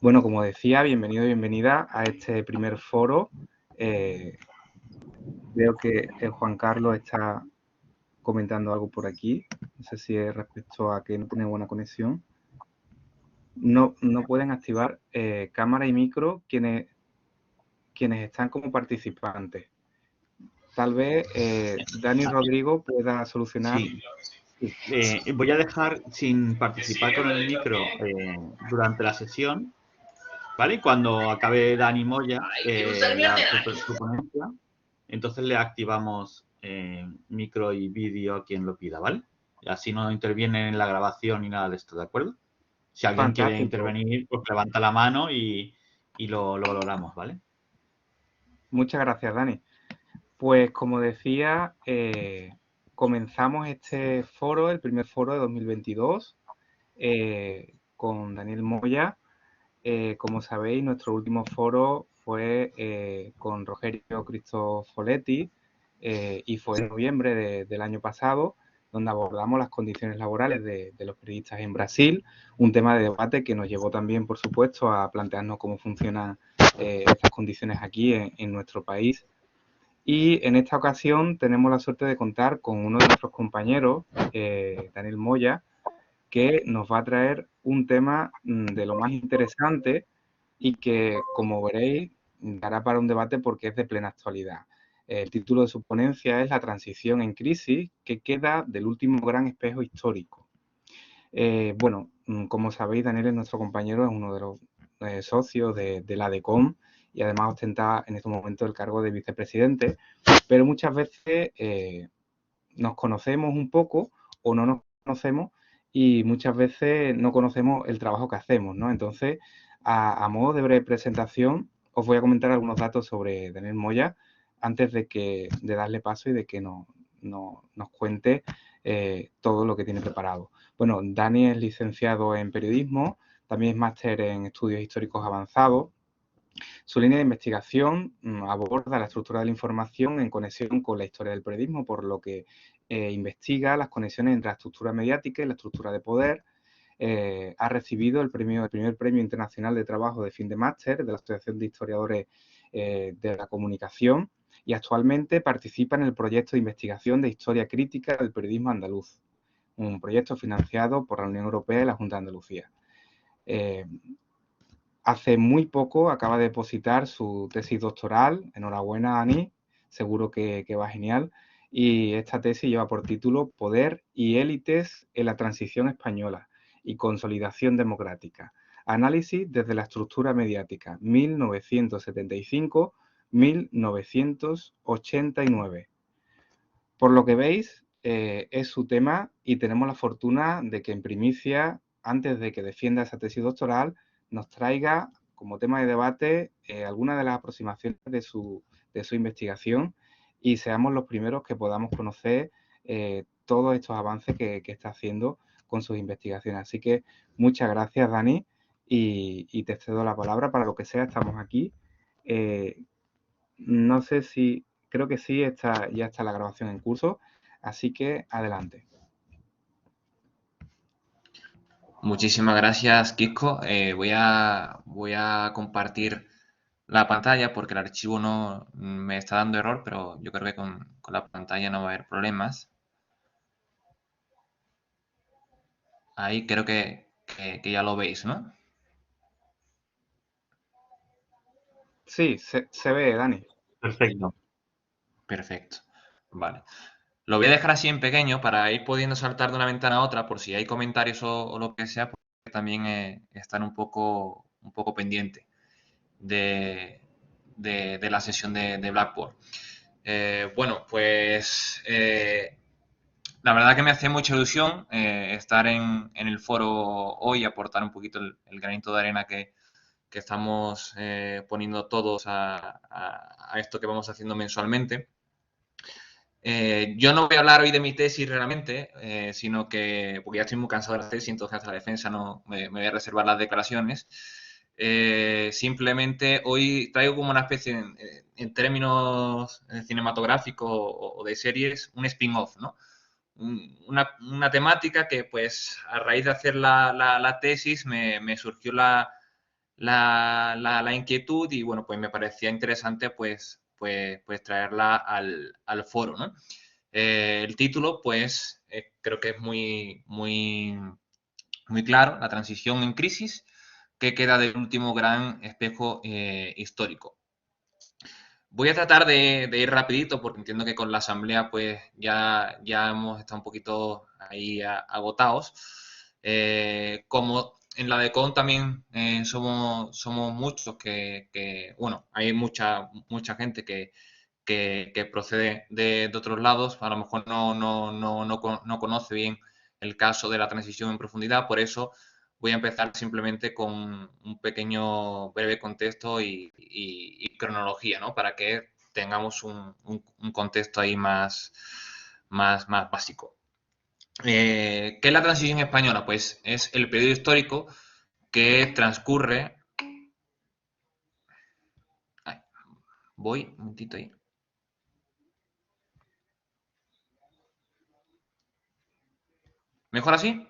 Bueno, como decía, bienvenido y bienvenida a este primer foro. Eh, Veo que Juan Carlos está comentando algo por aquí. No sé si es respecto a que no tiene buena conexión. No pueden activar cámara y micro quienes están como participantes. Tal vez Dani Rodrigo pueda solucionar. Sí, voy a dejar sin participar con el micro durante la sesión, ¿vale? Y cuando acabe Dani Moya su ponencia, entonces le activamos micro y vídeo a quien lo pida, ¿vale? Y así no interviene en la grabación ni nada de esto, ¿de acuerdo? Si alguien quiere Fantástico. intervenir, pues levanta la mano y lo valoramos, ¿vale? Muchas gracias, Dani. Pues como decía, comenzamos este foro, el primer foro de 2022, con Daniel Moya. Como sabéis, nuestro último foro fue con Rogerio Cristofoletti y fue en noviembre del año pasado, donde abordamos las condiciones laborales de los periodistas en Brasil, un tema de debate que nos llevó también, por supuesto, a plantearnos cómo funcionan estas condiciones aquí en nuestro país. Y en esta ocasión tenemos la suerte de contar con uno de nuestros compañeros, Daniel Moya, que nos va a traer un tema de lo más interesante y que, como veréis, dará para un debate porque es de plena actualidad. El título de su ponencia es La transición en crisis, que queda del último gran espejo histórico. Bueno, como sabéis, Daniel es nuestro compañero, es uno de los socios de la ADECOM y además ostenta en estos momentos el cargo de vicepresidente, pero muchas veces nos conocemos un poco o no nos conocemos y muchas veces no conocemos el trabajo que hacemos, ¿no? Entonces, a modo de breve presentación, os voy a comentar algunos datos sobre Daniel Moya antes de darle paso y de que nos cuente todo lo que tiene preparado. Bueno, Dani es licenciado en periodismo, también es máster en estudios históricos avanzados. Su línea de investigación aborda la estructura de la información en conexión con la historia del periodismo, por lo que investiga las conexiones entre la estructura mediática y la estructura de poder. Ha recibido el primer premio internacional de trabajo de fin de máster de la Asociación de Historiadores de la Comunicación y actualmente participa en el proyecto de investigación de historia crítica del periodismo andaluz, un proyecto financiado por la Unión Europea y la Junta de Andalucía. Hace muy poco acaba de depositar su tesis doctoral. Enhorabuena, Ani, seguro que va genial. Y esta tesis lleva por título Poder y élites en la transición española y consolidación democrática. Análisis desde la estructura mediática, 1975-1989. Por lo que veis, es su tema y tenemos la fortuna de que en primicia, antes de que defienda esa tesis doctoral, nos traiga como tema de debate algunas de las aproximaciones de su investigación y seamos los primeros que podamos conocer todos estos avances que está haciendo con sus investigaciones. Así que muchas gracias, Dani, y te cedo la palabra para lo que sea, estamos aquí. No sé si, creo que sí, ya está la grabación en curso, así que adelante. Muchísimas gracias, Kiko. Voy a compartir la pantalla porque el archivo no me está dando error, pero yo creo que con la pantalla no va a haber problemas. Ahí creo que ya lo veis, ¿no? Sí, se ve, Dani. Perfecto. Perfecto. Vale. Lo voy a dejar así en pequeño para ir pudiendo saltar de una ventana a otra por si hay comentarios o lo que sea, porque también están un poco pendiente de la sesión de Blackboard. Bueno, pues la verdad que me hace mucha ilusión estar en el foro hoy y aportar un poquito el granito de arena que estamos poniendo todos a esto que vamos haciendo mensualmente. Yo no voy a hablar hoy de mi tesis realmente, sino que, porque ya estoy muy cansado de la tesis, entonces hasta la defensa no me voy a reservar las declaraciones. Simplemente hoy traigo como una especie, en términos cinematográficos o de series, un spin-off, ¿no? Una temática que, pues, a raíz de hacer la tesis me surgió la la inquietud y, bueno, pues me parecía interesante pues traerla al foro, ¿no? El título, pues, creo que es muy claro: la transición en crisis, que queda del último gran espejo histórico. Voy a tratar de ir rapidito porque entiendo que con la asamblea pues ya hemos estado un poquito ahí agotados. Como en la DECON también somos muchos bueno, hay mucha gente que procede de otros lados, a lo mejor no conoce bien el caso de la transición en profundidad, por eso voy a empezar simplemente con un pequeño breve contexto y cronología, ¿no? Para que tengamos un contexto ahí más básico. ¿Qué es la transición española? Pues es el periodo histórico que transcurre... Ay, voy, un momentito ahí. ¿Mejor así?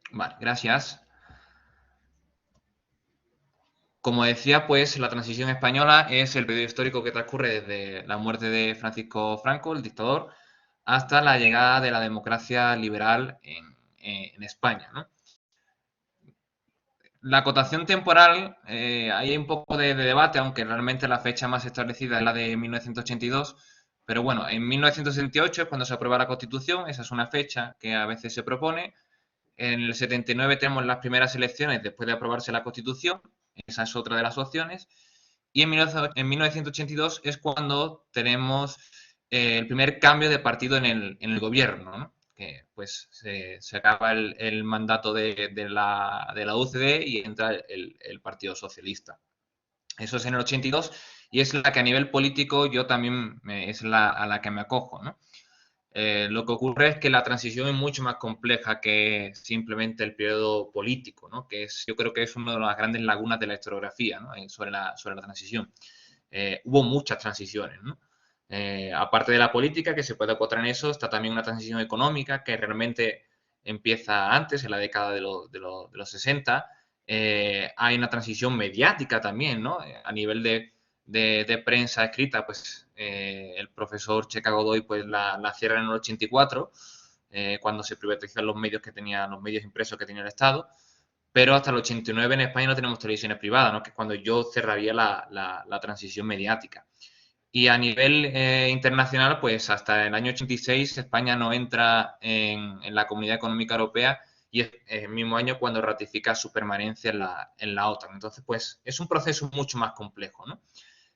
Vale, gracias. Como decía, pues la transición española es el periodo histórico que transcurre desde la muerte de Francisco Franco, el dictador, hasta la llegada de la democracia liberal en España, ¿no? La acotación temporal, hay un poco de debate, aunque realmente la fecha más establecida es la de 1982, pero bueno, en 1978 es cuando se aprueba la Constitución, esa es una fecha que a veces se propone. En el 79 tenemos las primeras elecciones después de aprobarse la Constitución, esa es otra de las opciones. Y en 1982 es cuando tenemos el primer cambio de partido en el gobierno, ¿no? Que pues se acaba el mandato de la UCD y entra el Partido Socialista. Eso es en el 82 y es la que a nivel político yo también es a la que me acojo, ¿no? Lo que ocurre es que la transición es mucho más compleja que simplemente el periodo político, ¿no? Que yo creo que es una de las grandes lagunas de la historiografía, ¿no? sobre la transición. Hubo muchas transiciones, ¿no? Aparte de la política, que se puede acotar en eso, está también una transición económica que realmente empieza antes, en la década de los 60. Hay una transición mediática también, ¿no? A nivel de prensa escrita, pues el profesor Checa Godoy pues la cierra en el 84, cuando se privatizan los medios los medios impresos que tenía el Estado, pero hasta el 89 en España no tenemos televisiones privadas, ¿no? Que es cuando yo cerraría la transición mediática. Y a nivel internacional, pues hasta el año 86 España no entra en la Comunidad Económica Europea y es el mismo año cuando ratifica su permanencia en la OTAN. Entonces, pues es un proceso mucho más complejo, ¿no?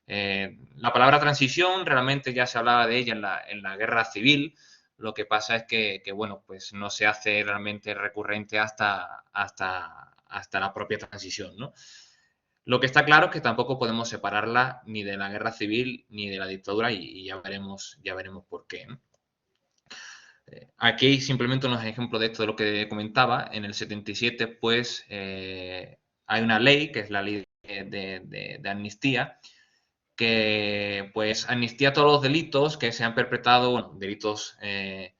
La palabra transición realmente ya se hablaba de ella en la guerra civil. Lo que pasa es que, bueno, pues no se hace realmente recurrente hasta la propia transición, ¿no? Lo que está claro es que tampoco podemos separarla ni de la guerra civil ni de la dictadura y ya veremos por qué, ¿no? Aquí hay simplemente unos ejemplos de esto de lo que comentaba. En el 77, pues, hay una ley, que es la ley de amnistía, que pues amnistía todos los delitos que se han perpetrado, bueno, delitos, ahí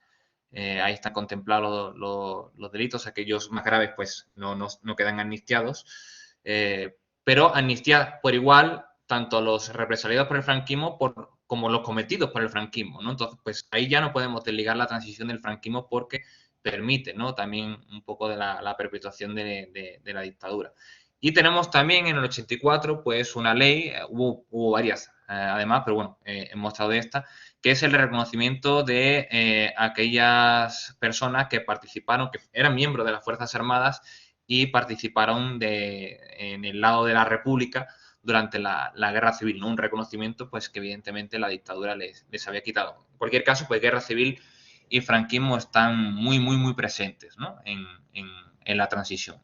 están contemplados los delitos, aquellos más graves pues no quedan amnistiados, pero amnistía por igual tanto a los represaliados por el franquismo como los cometidos por el franquismo, ¿no? Entonces, pues ahí ya no podemos desligar la transición del franquismo porque permite, ¿no? También un poco de la perpetuación de la dictadura. Y tenemos también en el 84, pues una ley, hubo varias además, pero bueno, hemos estado de esta, que es el reconocimiento de aquellas personas que participaron, que eran miembros de las Fuerzas Armadas y participaron en el lado de la República durante la Guerra Civil, ¿no? Un reconocimiento pues que evidentemente la dictadura les había quitado. En cualquier caso, pues Guerra Civil y franquismo están muy presentes, ¿no? en la transición.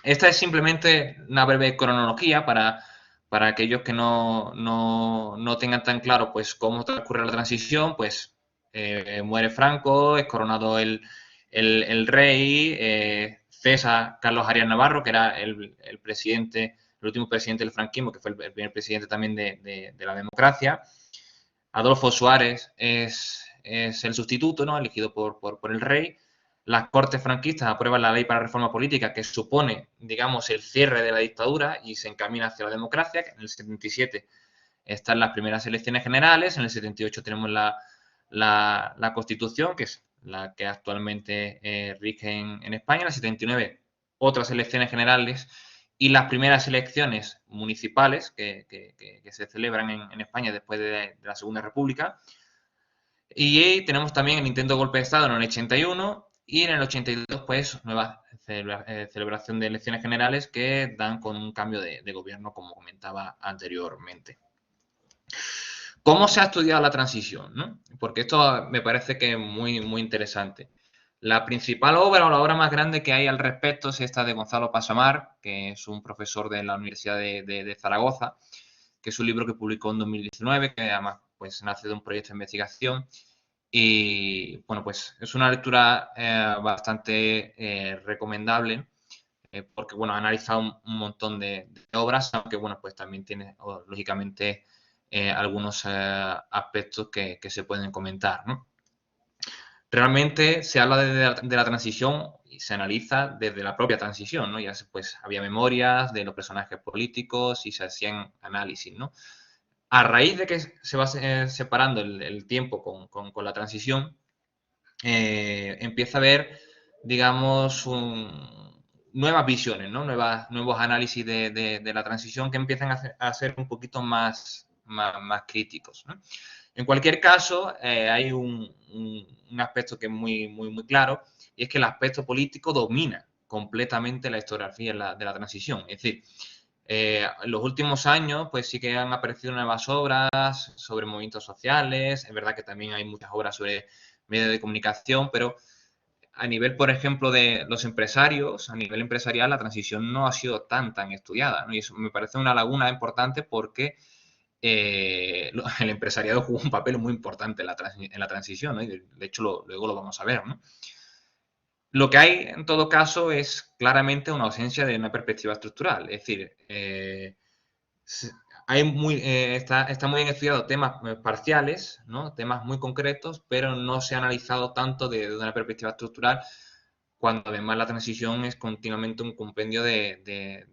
Esta es simplemente una breve cronología para aquellos que no tengan tan claro pues cómo transcurre la transición. Pues muere Franco, es coronado el rey, cesa Carlos Arias Navarro, que era el presidente, el último presidente del franquismo, que fue el primer presidente también de la democracia. Adolfo Suárez es el sustituto, ¿no? Elegido por el rey. las Cortes franquistas aprueban la Ley para la Reforma Política, que supone, digamos, el cierre de la dictadura y se encamina hacia la democracia. En el 77 están las primeras elecciones generales, en el 78 tenemos la Constitución, que es la que actualmente rige en España, en el 79 otras elecciones generales y las primeras elecciones municipales que se celebran en España después de la Segunda República. Y tenemos también el intento de golpe de Estado en el 81 y en el 82 pues nueva celebración de elecciones generales que dan con un cambio de gobierno, como comentaba anteriormente. ¿Cómo se ha estudiado la transición, ¿no? Porque esto me parece que es muy, muy interesante. La principal obra o la obra más grande que hay al respecto es esta de Gonzalo Pasamar, que es un profesor de la Universidad de Zaragoza, que es un libro que publicó en 2019, que además pues, nace de un proyecto de investigación. Y bueno, pues es una lectura bastante recomendable, porque bueno, ha analizado un montón de obras, aunque bueno, pues también tiene lógicamente algunos aspectos que se pueden comentar, ¿no? Realmente se habla de la transición y se analiza desde la propia transición, ¿no? Ya pues había memorias de los personajes políticos y se hacían análisis, ¿no? A raíz de que se va separando el tiempo con la transición, empieza a haber, digamos, nuevas visiones, ¿no? Nuevos análisis de la transición que empiezan a ser un poquito más críticos, ¿no? En cualquier caso, hay un aspecto que es muy, muy, muy claro, y es que el aspecto político domina completamente la historiografía de la transición. Es decir, en los últimos años, pues sí que han aparecido nuevas obras sobre movimientos sociales. Es verdad que también hay muchas obras sobre medios de comunicación, pero a nivel, por ejemplo, de los empresarios, a nivel empresarial, la transición no ha sido tan estudiada, ¿no? Y eso me parece una laguna importante porque el empresariado jugó un papel muy importante en la transición, ¿no? Y de hecho luego lo vamos a ver, ¿no? Lo que hay, en todo caso, es claramente una ausencia de una perspectiva estructural. Es decir, está muy bien estudiado temas parciales, ¿no? Temas muy concretos, pero no se ha analizado tanto desde una perspectiva estructural, cuando además la transición es continuamente un compendio de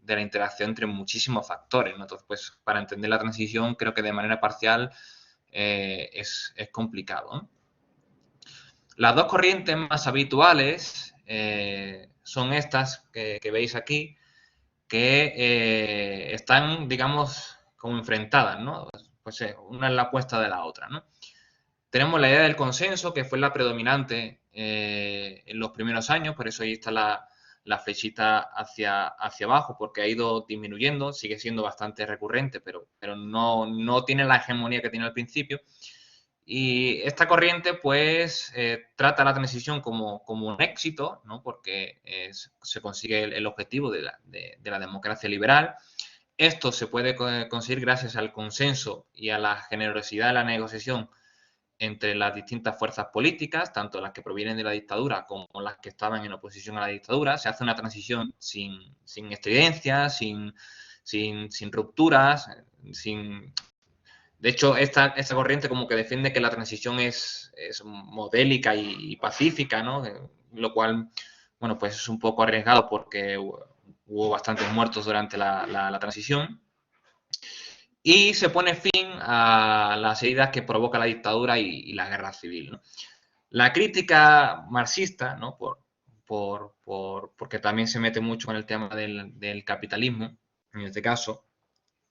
la interacción entre muchísimos factores, ¿no? Entonces, pues, para entender la transición, creo que de manera parcial es complicado, ¿no? Las dos corrientes más habituales son estas que veis aquí, que están, digamos, como enfrentadas, ¿no? Pues una es la apuesta de la otra, ¿no? Tenemos la idea del consenso, que fue la predominante en los primeros años, por eso ahí está la flechita hacia abajo, porque ha ido disminuyendo, sigue siendo bastante recurrente, pero no tiene la hegemonía que tiene al principio. Y esta corriente, pues, trata la transición como un éxito, ¿no? Porque se consigue el objetivo de la democracia liberal. Esto se puede conseguir gracias al consenso y a la generosidad de la negociación entre las distintas fuerzas políticas, tanto las que provienen de la dictadura como las que estaban en oposición a la dictadura. Se hace una transición sin estridencias, sin rupturas, De hecho, esta corriente como que defiende que la transición es modélica y pacífica, ¿no? Lo cual, bueno, pues es un poco arriesgado porque hubo bastantes muertos durante la transición. Y se pone fin a las heridas que provoca la dictadura y la guerra civil, ¿no? La crítica marxista, ¿no? Porque también se mete mucho con el tema del capitalismo, en este caso,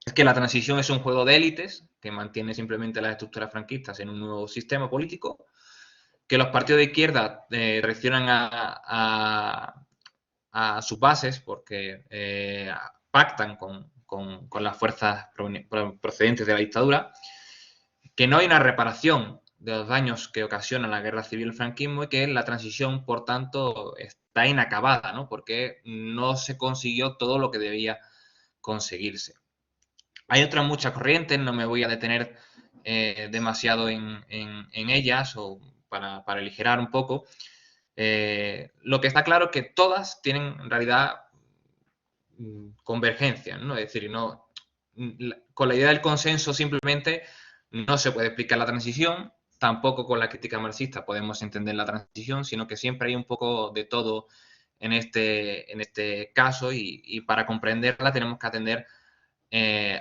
es que la transición es un juego de élites que mantiene simplemente las estructuras franquistas en un nuevo sistema político, que los partidos de izquierda reaccionan a sus bases porque pactan con las fuerzas procedentes de la dictadura, que no hay una reparación de los daños que ocasiona la guerra civil y el franquismo y que la transición, por tanto, está inacabada, ¿no? Porque no se consiguió todo lo que debía conseguirse. Hay otras muchas corrientes, no me voy a detener demasiado en ellas o para aligerar un poco. Lo que está claro es que todas tienen en realidad convergencia, ¿no? Es decir, con la idea del consenso simplemente no se puede explicar la transición, tampoco con la crítica marxista podemos entender la transición, sino que siempre hay un poco de todo en este caso y para comprenderla tenemos que atender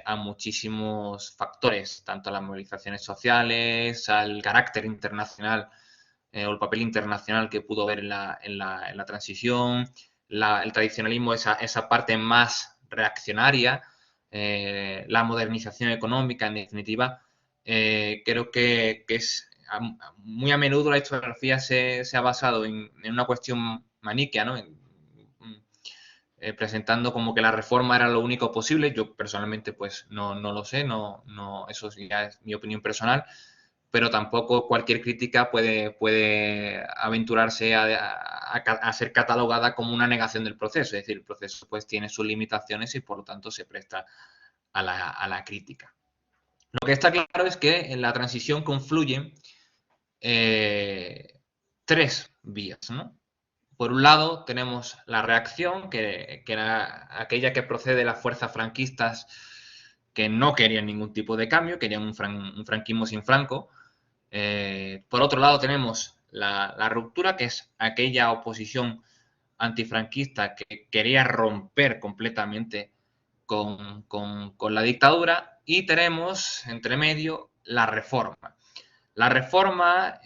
a muchísimos factores, tanto a las movilizaciones sociales, al carácter internacional o el papel internacional que pudo haber en la transición, el tradicionalismo, esa parte más reaccionaria, la modernización económica, en definitiva. Creo que es muy a menudo la historiografía se ha basado en una cuestión maniquea, ¿no? Presentando como que la reforma era lo único posible. Yo personalmente pues no lo sé, eso ya es mi opinión personal, pero tampoco cualquier crítica puede aventurarse a ser catalogada como una negación del proceso. Es decir, el proceso pues tiene sus limitaciones y por lo tanto se presta a la crítica. Lo que está claro es que en la transición confluyen tres vías, ¿no? Por un lado, tenemos la reacción, que era aquella que procede de las fuerzas franquistas que no querían ningún tipo de cambio, querían un franquismo sin Franco. Por otro lado, tenemos la ruptura, que es aquella oposición antifranquista que quería romper completamente con la dictadura. Y tenemos, entre medio, la reforma. La reforma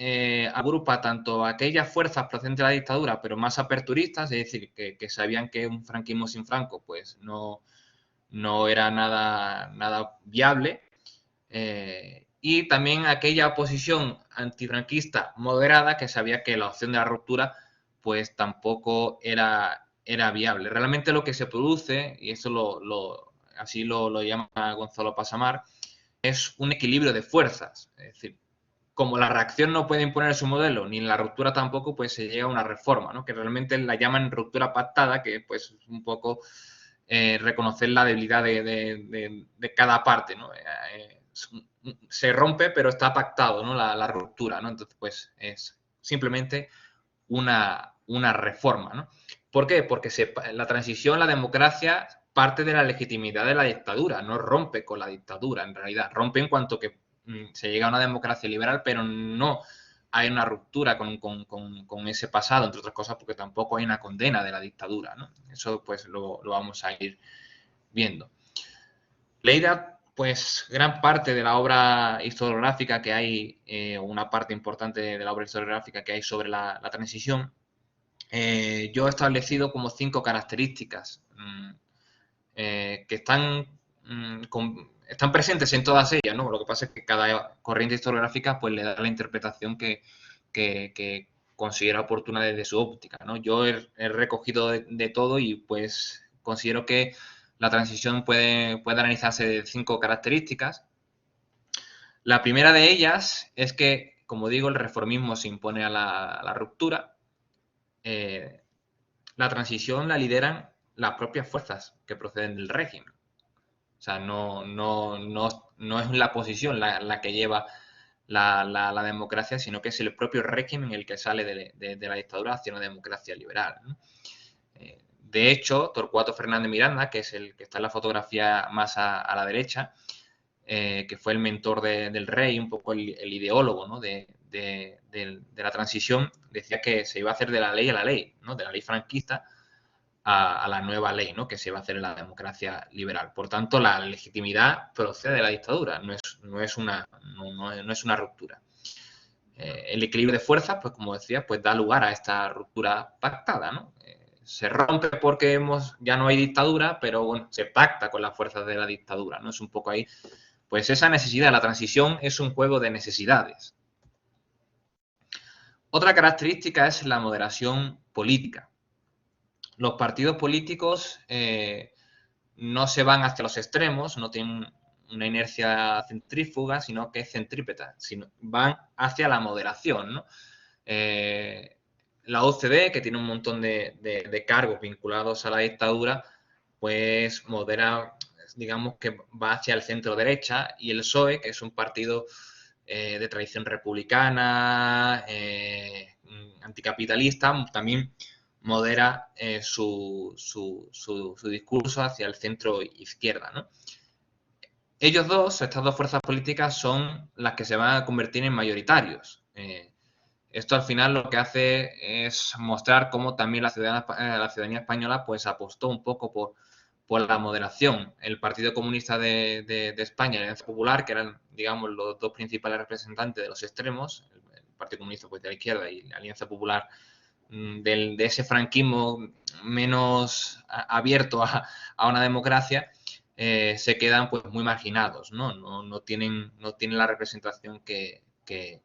agrupa tanto aquellas fuerzas procedentes de la dictadura, pero más aperturistas, es decir, que sabían que un franquismo sin Franco pues no era nada viable, y también aquella oposición antifranquista moderada que sabía que la opción de la ruptura pues tampoco era viable. Realmente lo que se produce, y eso así lo llama Gonzalo Pasamar, es un equilibrio de fuerzas. Es decir, como la reacción no puede imponer su modelo, ni la ruptura tampoco, pues se llega a una reforma, ¿no? Que realmente la llaman ruptura pactada, que pues es un poco reconocer la debilidad de cada parte, ¿no? Se rompe, pero está pactado, ¿no? La ruptura, ¿no? Entonces, pues es simplemente una reforma, ¿no? ¿Por qué? Porque la transición, la democracia, parte de la legitimidad de la dictadura, no rompe con la dictadura, en realidad. Rompe en cuanto que se llega a una democracia liberal, pero no hay una ruptura con ese pasado, entre otras cosas, porque tampoco hay una condena de la dictadura, ¿no? Eso pues lo vamos a ir viendo. Lleida, pues gran parte de la obra historiográfica que hay, una parte importante de la obra historiográfica que hay sobre la transición, yo he establecido como 5 características que están presentes en todas ellas, ¿no? Lo que pasa es que cada corriente historiográfica pues le da la interpretación que considera oportuna desde su óptica, ¿no? Yo he recogido de todo y pues considero que la transición puede analizarse de 5 características. La primera de ellas es que, como digo, el reformismo se impone a la ruptura. La transición la lideran las propias fuerzas que proceden del régimen. O sea, no es la posición la que lleva la democracia, sino que es el propio régimen el que sale de la dictadura hacia una democracia liberal, ¿no? De hecho, Torcuato Fernández Miranda, que es el que está en la fotografía más a la derecha, que fue el mentor del rey, un poco el ideólogo, ¿no? de la transición, decía que se iba a hacer de la ley a la ley, ¿no? De la ley franquista a la nueva ley, ¿no? Que se va a hacer en la democracia liberal. Por tanto, la legitimidad procede de la dictadura, no es una ruptura. El equilibrio de fuerzas, pues como decía, pues da lugar a esta ruptura pactada, ¿no? Se rompe porque ya no hay dictadura, pero bueno, se pacta con las fuerzas de la dictadura, ¿no? Es un poco ahí, pues esa necesidad, la transición es un juego de necesidades. Otra característica es la moderación política. Los partidos políticos no se van hacia los extremos, no tienen una inercia centrífuga, sino que es centrípeta, van hacia la moderación, ¿no? La OCDE, que tiene un montón de cargos vinculados a la dictadura, pues modera, digamos que va hacia el centro derecha, y el PSOE, que es un partido de tradición republicana, anticapitalista, también modera su discurso hacia el centro izquierda, ¿no? Ellos dos, estas dos fuerzas políticas, son las que se van a convertir en mayoritarios. Esto al final lo que hace es mostrar cómo también la ciudadanía española pues apostó un poco por la moderación. El Partido Comunista de España y la Alianza Popular, que eran, digamos, los dos principales representantes de los extremos, el Partido Comunista pues, de la izquierda y la Alianza Popular de ese franquismo menos abierto a una democracia, se quedan pues muy marginados, ¿no? No tienen la representación que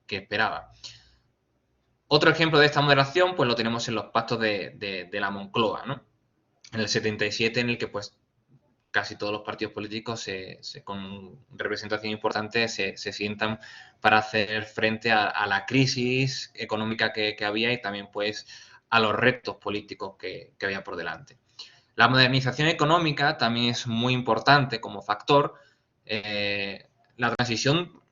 esperaban. Otro ejemplo de esta moderación pues lo tenemos en los pactos de la Moncloa, ¿no? En el 77, en el que pues casi todos los partidos políticos con representación importante se sientan para hacer frente a la crisis económica que había y también pues a los retos políticos que había por delante. La modernización económica también es muy importante como factor. La transición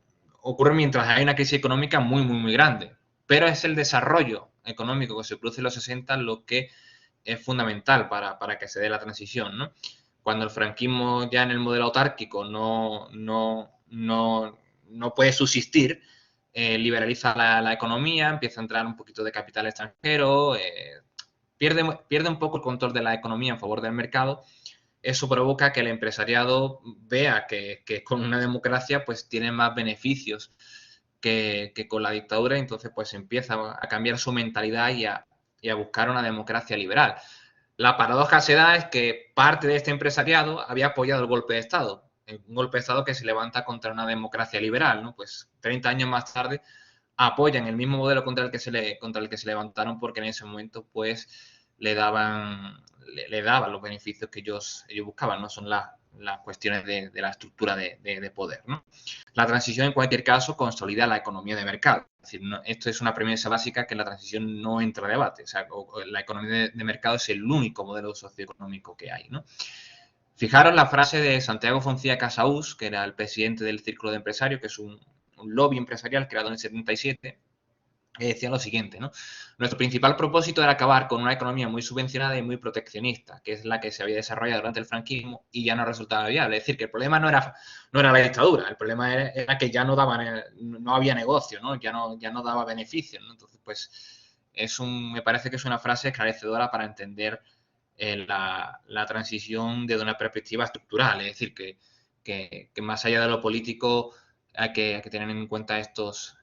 ocurre mientras hay una crisis económica muy grande, pero es el desarrollo económico que se produce en los 60 lo que es fundamental para que se dé la transición, ¿no? Cuando el franquismo ya en el modelo autárquico no puede subsistir, liberaliza la economía, empieza a entrar un poquito de capital extranjero, pierde un poco el control de la economía en favor del mercado. Eso provoca que el empresariado vea que con una democracia pues tiene más beneficios que con la dictadura, y entonces pues empieza a cambiar su mentalidad y a buscar una democracia liberal. La paradoja se da es que parte de este empresariado había apoyado el golpe de Estado, un golpe de Estado que se levanta contra una democracia liberal, ¿no? Pues 30 años más tarde apoyan el mismo modelo contra el que se levantaron, porque en ese momento pues le daban los beneficios que ellos buscaban, ¿no? Son las cuestiones de la estructura de poder, ¿no? La transición, en cualquier caso, consolida la economía de mercado. Es decir, esto es una premisa básica que la transición no entra a debate. O sea, la economía de mercado es el único modelo socioeconómico que hay, ¿no? Fijaros la frase de Santiago Foncilla Casaús, que era el presidente del Círculo de Empresarios, que es un lobby empresarial creado en el 77, que decía lo siguiente, ¿no? Nuestro principal propósito era acabar con una economía muy subvencionada y muy proteccionista, que es la que se había desarrollado durante el franquismo y ya no resultaba viable. Es decir, que el problema no era la dictadura, el problema era que ya no había negocio, ¿no? Ya no daba beneficios, ¿no? Entonces, pues, me parece que es una frase esclarecedora para entender la transición desde una perspectiva estructural. Es decir, que más allá de lo político hay que tener en cuenta estos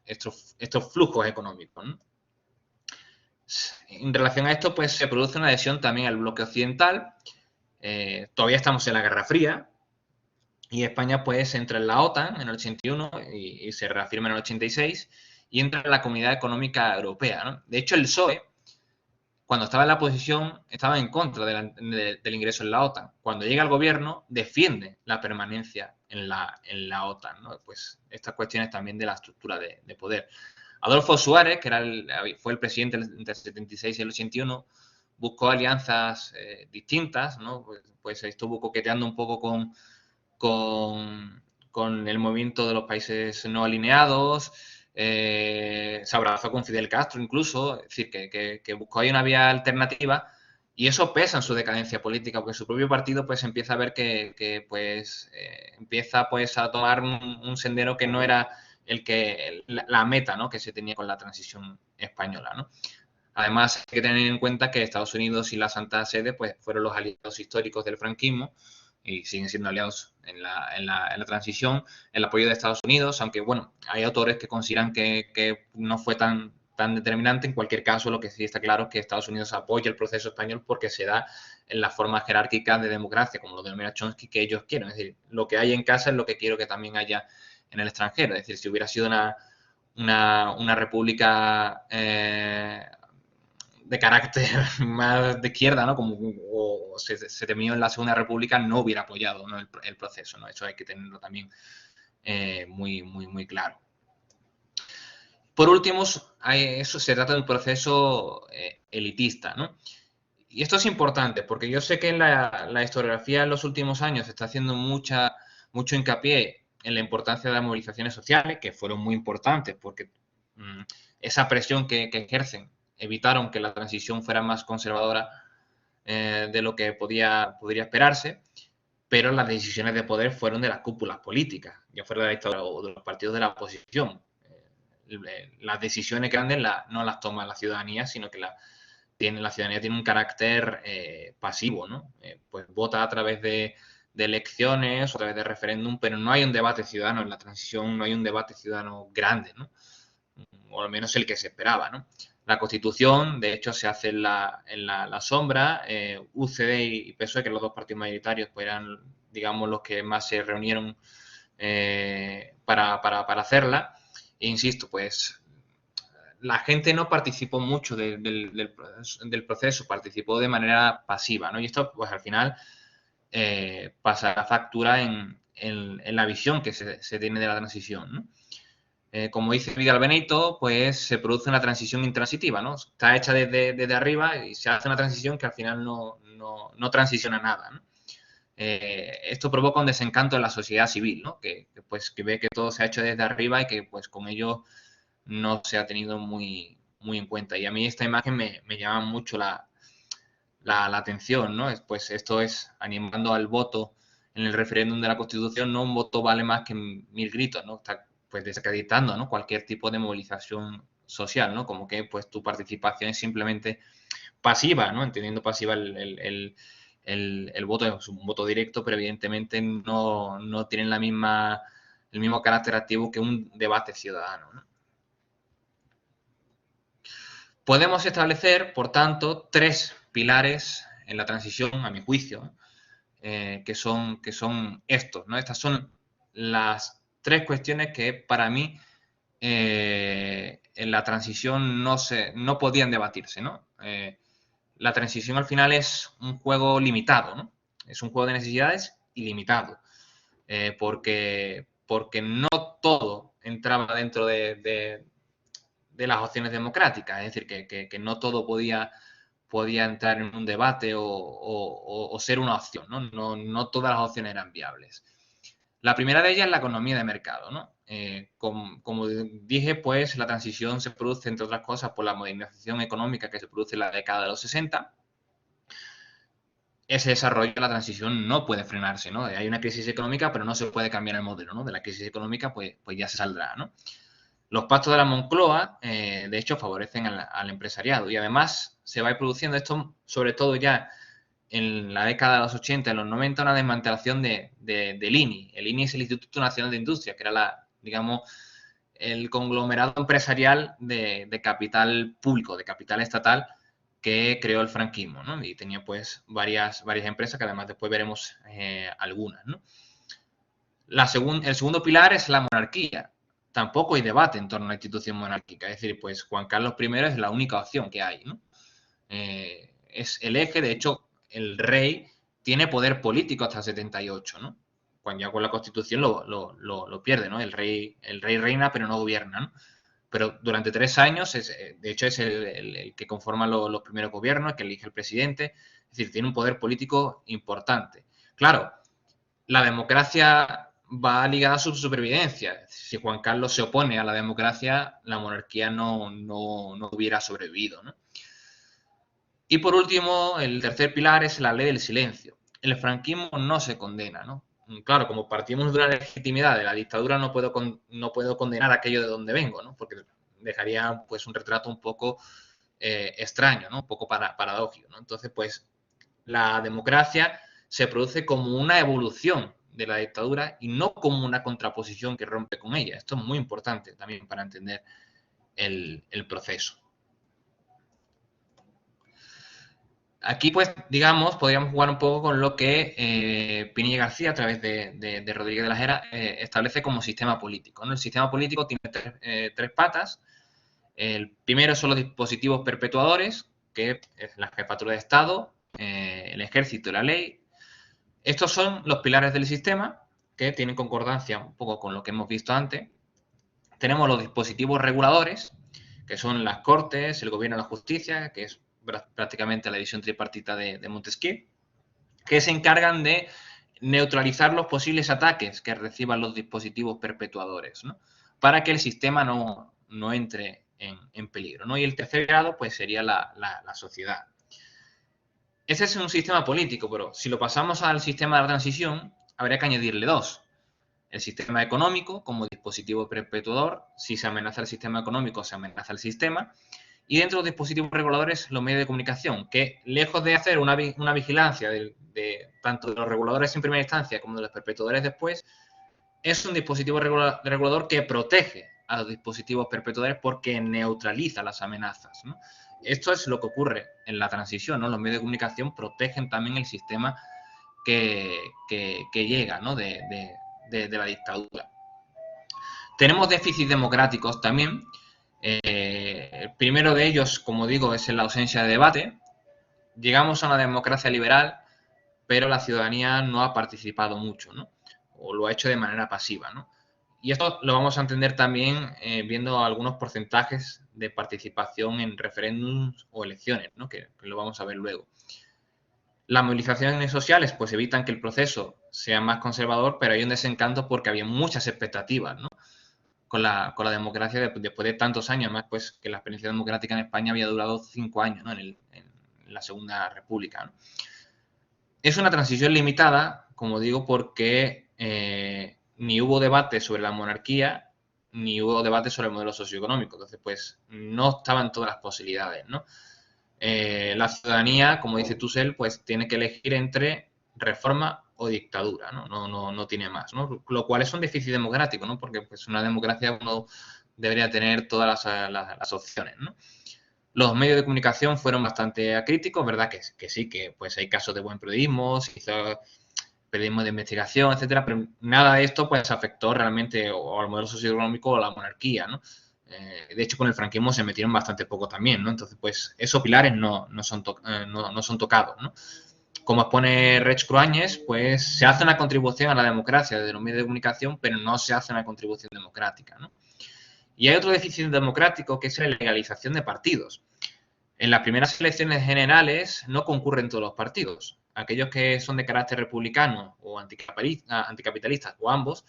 flujos económicos, ¿no? En relación a esto, pues se produce una adhesión también al bloque occidental. Todavía estamos en la Guerra Fría y España pues entra en la OTAN en el 81 y se reafirma en el 86 y entra en la Comunidad Económica Europea, ¿no? De hecho, el PSOE, cuando estaba en la oposición, estaba en contra del ingreso en la OTAN. Cuando llega al gobierno, defiende la permanencia en la OTAN, ¿no? Pues estas cuestiones también de la estructura de poder. Adolfo Suárez, que fue el presidente entre el 76 y el 81, buscó alianzas distintas, ¿no? Pues estuvo coqueteando un poco con el movimiento de los países no alineados, se abrazó con Fidel Castro incluso, es decir, que buscó ahí una vía alternativa, y eso pesa en su decadencia política, porque su propio partido pues empieza a ver que empieza pues a tomar un sendero que no era la meta, ¿no? Que se tenía con la transición española, ¿no? Además, hay que tener en cuenta que Estados Unidos y la Santa Sede pues, fueron los aliados históricos del franquismo y siguen siendo aliados en la transición. El apoyo de Estados Unidos, aunque bueno, hay autores que consideran que no fue tan determinante. En cualquier caso, lo que sí está claro es que Estados Unidos apoya el proceso español porque se da en la forma jerárquica de democracia, como lo denomina Chomsky, que ellos quieren. Es decir, lo que hay en casa es lo que quiero que también haya en el extranjero. Es decir, si hubiera sido una república de carácter más de izquierda, ¿no? O se terminó en la Segunda República, no hubiera apoyado, ¿no? el proceso, ¿no? Eso hay que tenerlo también muy claro. Por último, eso se trata de un proceso elitista, ¿no? Y esto es importante porque yo sé que en la historiografía en los últimos años se está haciendo mucho hincapié en la importancia de las movilizaciones sociales, que fueron muy importantes porque esa presión que ejercen evitaron que la transición fuera más conservadora de lo que podría esperarse. pero las decisiones de poder fueron de las cúpulas políticas, ya fuera de la dictadura o de los partidos de la oposición. Las decisiones grandes no las toma la ciudadanía, sino que la ciudadanía tiene un carácter pasivo, ¿no? Pues vota a través de elecciones o a través de referéndum, pero no hay un debate ciudadano en la transición, no hay un debate ciudadano grande, ¿no? O al menos el que se esperaba, ¿no? La Constitución, de hecho, se hace en la sombra. UCD y PSOE, que los dos partidos mayoritarios, pues eran, digamos, los que más se reunieron para hacerla. E insisto, pues la gente no participó mucho del proceso, participó de manera pasiva, ¿no? Y esto, pues al final, pasa la factura en la visión que se tiene de la transición, ¿no? Como dice Vidal Benito, pues se produce una transición intransitiva, ¿no? Está hecha desde arriba y se hace una transición que al final no transiciona nada, ¿no? Esto provoca un desencanto en la sociedad civil, ¿no? Que ve que todo se ha hecho desde arriba y que pues con ello no se ha tenido muy en cuenta. Y a mí esta imagen me llama mucho la atención, ¿no? Pues esto es animando al voto en el referéndum de la Constitución, no un voto vale más que 1000 gritos, ¿no? Está pues desacreditando, ¿no? Cualquier tipo de movilización social, ¿no? Como que pues tu participación es simplemente pasiva, ¿no? Entendiendo pasiva el voto, es un voto directo, pero evidentemente no tienen el mismo carácter activo que un debate ciudadano, ¿no? Podemos establecer, por tanto, 3 pilares en la transición, a mi juicio, que son estos, ¿no? Estas son las 3 cuestiones que para mí en la transición no podían debatirse, ¿no? La transición al final es un juego limitado, ¿no? Es un juego de necesidades ilimitado, porque no todo entraba dentro de las opciones democráticas, es decir, que no todo podía entrar en un debate o ser una opción, ¿no? No todas las opciones eran viables. La primera de ellas es la economía de mercado, ¿no? Como dije, pues la transición se produce, entre otras cosas, por la modernización económica que se produce en la década de los 60. Ese desarrollo de la transición no puede frenarse, ¿no? Hay una crisis económica, pero no se puede cambiar el modelo, ¿no? De la crisis económica, pues ya se saldrá, ¿no? Los pactos de la Moncloa, de hecho, favorecen al empresariado y además se va a ir produciendo esto, sobre todo ya en la década de los 80, en los 90, una desmantelación del INI. El INI es el Instituto Nacional de Industria, que era digamos, el conglomerado empresarial de capital público, de capital estatal, que creó el franquismo, ¿no? Y tenía pues varias empresas que además después veremos algunas, ¿no? El segundo pilar es la monarquía. Tampoco hay debate en torno a la institución monárquica. Es decir, pues Juan Carlos I es la única opción que hay, ¿no? Es el eje, de hecho, el rey tiene poder político hasta el 78, ¿no? Cuando ya con la Constitución lo pierde, ¿no? El rey reina, pero no gobierna, ¿no? Pero durante 3 años, de hecho, es el que conforma los primeros gobiernos, el que elige el presidente. Es decir, tiene un poder político importante. Claro, la democracia va ligada a su supervivencia. Si Juan Carlos se opone a la democracia, la monarquía no hubiera sobrevivido, ¿no? Y por último, el tercer pilar es la ley del silencio. El franquismo no se condena, ¿no? Claro, como partimos de una legitimidad de la dictadura, no puedo condenar aquello de donde vengo, ¿no? Porque dejaría pues un retrato un poco extraño, ¿no? Un poco paradójico, ¿no? Entonces, pues la democracia se produce como una evolución de la dictadura y no como una contraposición que rompe con ella. Esto es muy importante también para entender el proceso. Aquí, pues, digamos, podríamos jugar un poco con lo que Pinilla García, a través de Rodríguez de la Jera, establece como sistema político, ¿no? El sistema político tiene 3 patas. El primero son los dispositivos perpetuadores, que es la jefatura de Estado, el ejército y la ley. Estos son los pilares del sistema, que tienen concordancia un poco con lo que hemos visto antes. Tenemos los dispositivos reguladores, que son las Cortes, el Gobierno de la Justicia, que es prácticamente la división tripartita de Montesquieu, que se encargan de neutralizar los posibles ataques que reciban los dispositivos perpetuadores, ¿no? Para que el sistema no entre en peligro, ¿no? Y el tercer grado, pues, sería la sociedad. Ese es un sistema político, pero si lo pasamos al sistema de la transición, habría que añadirle dos. El sistema económico como dispositivo perpetuador. Si se amenaza el sistema económico, se amenaza el sistema. Y dentro de los dispositivos reguladores, los medios de comunicación, que lejos de hacer una vigilancia de tanto de los reguladores en primera instancia como de los perpetuadores después, es un dispositivo regulador que protege a los dispositivos perpetuadores porque neutraliza las amenazas, ¿no? Esto es lo que ocurre en la transición, ¿no? Los medios de comunicación protegen también el sistema que llega, ¿no? de la dictadura. Tenemos déficits democráticos también. El primero de ellos, como digo, es en la ausencia de debate. Llegamos a una democracia liberal, pero la ciudadanía no ha participado mucho, ¿no? O lo ha hecho de manera pasiva, ¿no? Y esto lo vamos a entender también viendo algunos porcentajes de participación en referéndums o elecciones, ¿no? Que lo vamos a ver luego. Las movilizaciones sociales pues evitan que el proceso sea más conservador, pero hay un desencanto porque había muchas expectativas, ¿no? Con la democracia después de tantos años, además pues que la experiencia democrática en España había durado 5 años, ¿no? en la Segunda República, ¿no? Es una transición limitada, como digo, porque ni hubo debate sobre la monarquía, ni hubo debate sobre el modelo socioeconómico. Entonces, pues, no estaban todas las posibilidades, ¿no? La ciudadanía, como dice Tusell, pues tiene que elegir entre reforma o dictadura, ¿no? No tiene más, ¿no? Lo cual es un déficit democrático, ¿no? Porque pues una democracia uno debería tener todas las opciones, ¿no? Los medios de comunicación fueron bastante críticos, ¿verdad? Que sí, que pues hay casos de buen periodismo, se hizo periodismo de investigación, etcétera, pero nada de esto pues afectó realmente o al modelo socioeconómico o a la monarquía, ¿no? De hecho, con el franquismo se metieron bastante poco también, ¿no? Entonces, pues esos pilares no son tocados, ¿no? Como expone Rech Cruañes, pues se hace una contribución a la democracia desde los medios de comunicación, pero no se hace una contribución democrática, ¿no? Y hay otro déficit democrático que es la legalización de partidos. En las primeras elecciones generales no concurren todos los partidos. Aquellos que son de carácter republicano o anticapitalistas o ambos,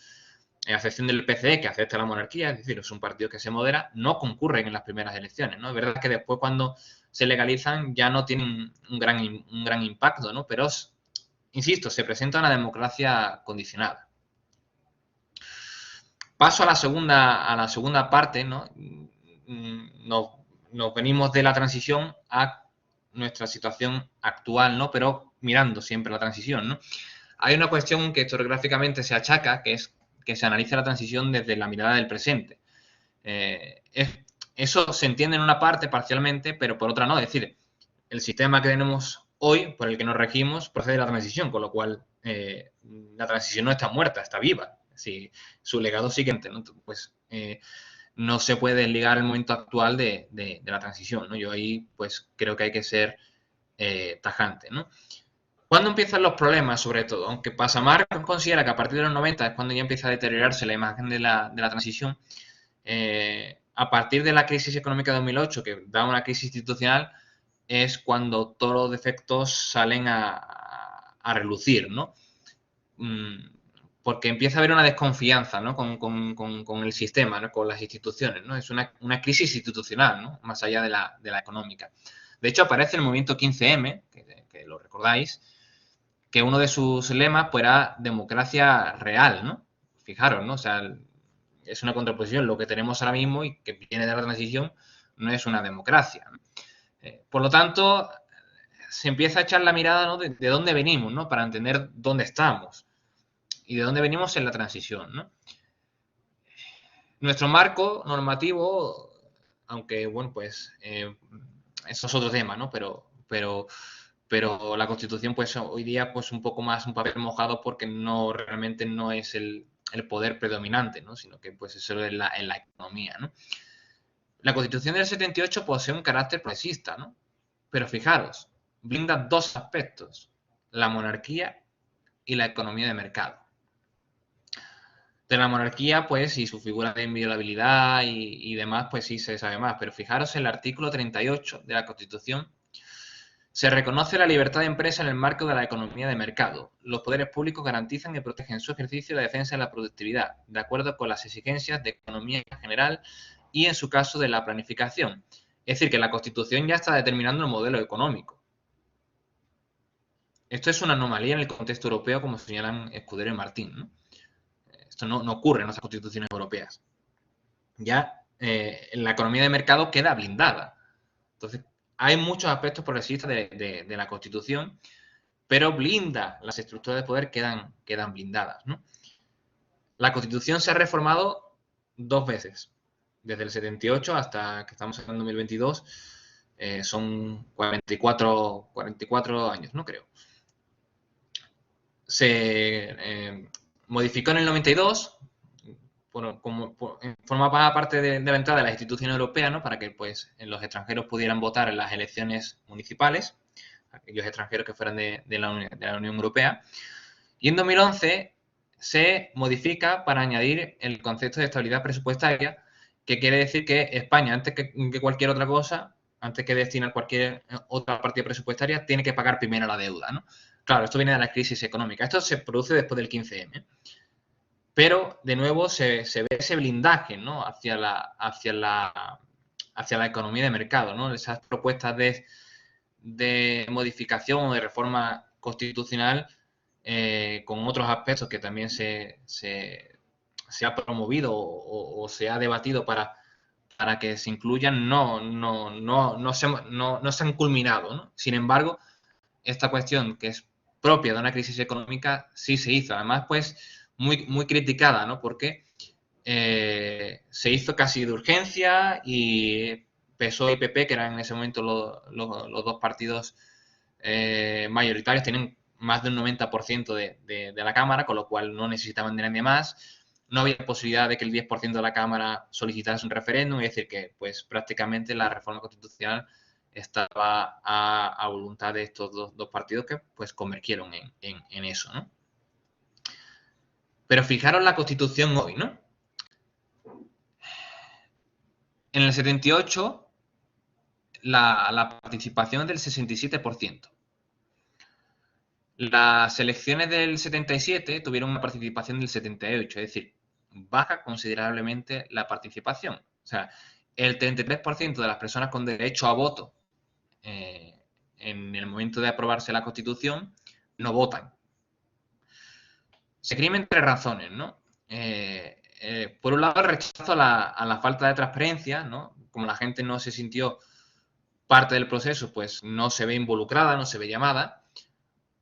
a excepción del PCE, que acepta la monarquía, es decir, es un partido que se modera, no concurren en las primeras elecciones, ¿no? Es verdad que después cuando se legalizan ya no tienen un gran impacto, ¿no? Pero, insisto, se presenta una democracia condicionada. Paso a la segunda parte, ¿no? Nos venimos de la transición a nuestra situación actual, ¿no? Pero mirando siempre la transición, ¿no? Hay una cuestión que historiográficamente se achaca, que es que se analiza la transición desde la mirada del presente. Eso se entiende en una parte parcialmente, pero por otra no. Es decir, el sistema que tenemos hoy, por el que nos regimos, procede de la transición, con lo cual la transición no está muerta, está viva. Si su legado siguiente, ¿no? Pues no se puede desligar el momento actual de la transición, ¿no? Yo ahí pues creo que hay que ser tajante, ¿no? ¿Cuándo empiezan los problemas, sobre todo? Aunque Passamar considera que a partir de los 90 es cuando ya empieza a deteriorarse la imagen de la transición, a partir de la crisis económica de 2008, que da una crisis institucional, es cuando todos los defectos salen a relucir, ¿no? Porque empieza a haber una desconfianza, ¿no? con el sistema, ¿no? Con las instituciones, ¿no? Es una crisis institucional, ¿no? Más allá de la económica. De hecho, aparece el movimiento 15M, que lo recordáis, que uno de sus lemas pues, era democracia real, ¿no? Fijaros, ¿no? O sea, es una contraposición. Lo que tenemos ahora mismo y que viene de la transición no es una democracia, ¿no? Por lo tanto, se empieza a echar la mirada, ¿no? de dónde venimos, ¿no? Para entender dónde estamos y de dónde venimos en la transición, ¿no? Nuestro marco normativo, aunque, bueno, pues eso es otro tema, ¿no? Pero la Constitución, pues hoy día, pues un poco más un papel mojado porque realmente no es el poder predominante, ¿no? Sino que pues eso es en la economía, ¿no? La Constitución del 78 posee un carácter progresista, ¿no? Pero fijaros, blinda dos aspectos, la monarquía y la economía de mercado. De la monarquía, pues, y su figura de inviolabilidad y demás, pues sí se sabe más. Pero fijaros en el artículo 38 de la Constitución, se reconoce la libertad de empresa en el marco de la economía de mercado. Los poderes públicos garantizan y protegen su ejercicio y la defensa de la productividad, de acuerdo con las exigencias de economía general y, en su caso, de la planificación. Es decir, que la Constitución ya está determinando el modelo económico. esto es una anomalía en el contexto europeo, como señalan Escudero y Martín, ¿no? Esto no ocurre en las constituciones europeas. Ya la economía de mercado queda blindada. Entonces, hay muchos aspectos progresistas de la Constitución, pero blinda, las estructuras de poder quedan blindadas, ¿no? La Constitución se ha reformado 2 veces, desde el 78 hasta que estamos en 2022, son 44 años, ¿no? Creo. Se modificó en el 92, formaba parte de la entrada de las instituciones europeas, ¿no? Para que pues, los extranjeros pudieran votar en las elecciones municipales, aquellos extranjeros que fueran de la Unión Europea. Y en 2011 se modifica para añadir el concepto de estabilidad presupuestaria, que quiere decir que España, antes que cualquier otra cosa, antes que destinar cualquier otra partida presupuestaria, tiene que pagar primero la deuda, ¿no? Claro, esto viene de la crisis económica. Esto se produce después del 15M. Pero, de nuevo, se ve ese blindaje, ¿no? hacia la economía de mercado, ¿no? Esas propuestas de modificación o de reforma constitucional con otros aspectos que también se ha promovido o se ha debatido para que se incluyan, no se han culminado, ¿no? Sin embargo, esta cuestión que es propia de una crisis económica sí se hizo. Además, pues, muy criticada, ¿no? Porque se hizo casi de urgencia y PSOE y PP, que eran en ese momento los dos partidos mayoritarios, tienen más del 90% de la Cámara, con lo cual no necesitaban de nadie más. No había posibilidad de que el 10% de la Cámara solicitase un referéndum, es decir, que pues prácticamente la reforma constitucional estaba a voluntad de estos dos partidos que pues convergieron en eso, ¿no? Pero fijaros la Constitución hoy, ¿no? En el 78 la participación es del 67%. Las elecciones del 77 tuvieron una participación del 78%, es decir, baja considerablemente la participación. O sea, el 33% de las personas con derecho a voto en el momento de aprobarse la Constitución no votan. Se esgrimen 3 razones, ¿no? Por un lado, el rechazo a la falta de transparencia, ¿no? Como la gente no se sintió parte del proceso, pues no se ve involucrada, no se ve llamada.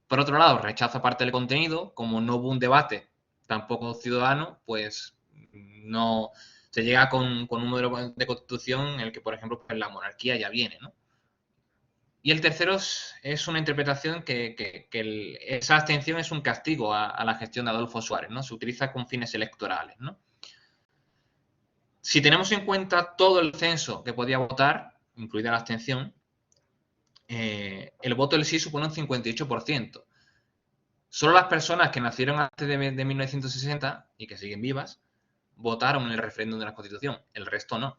Por otro lado, rechazo a parte del contenido, como no hubo un debate tampoco ciudadano, pues no se llega con un modelo de constitución en el que, por ejemplo, pues la monarquía ya viene, ¿no? Y el tercero es una interpretación que esa abstención es un castigo a la gestión de Adolfo Suárez, ¿no? Se utiliza con fines electorales, ¿no? Si tenemos en cuenta todo el censo que podía votar, incluida la abstención, el voto del sí supone un 58%. Solo las personas que nacieron antes de 1960 y que siguen vivas votaron en el referéndum de la Constitución. El resto no.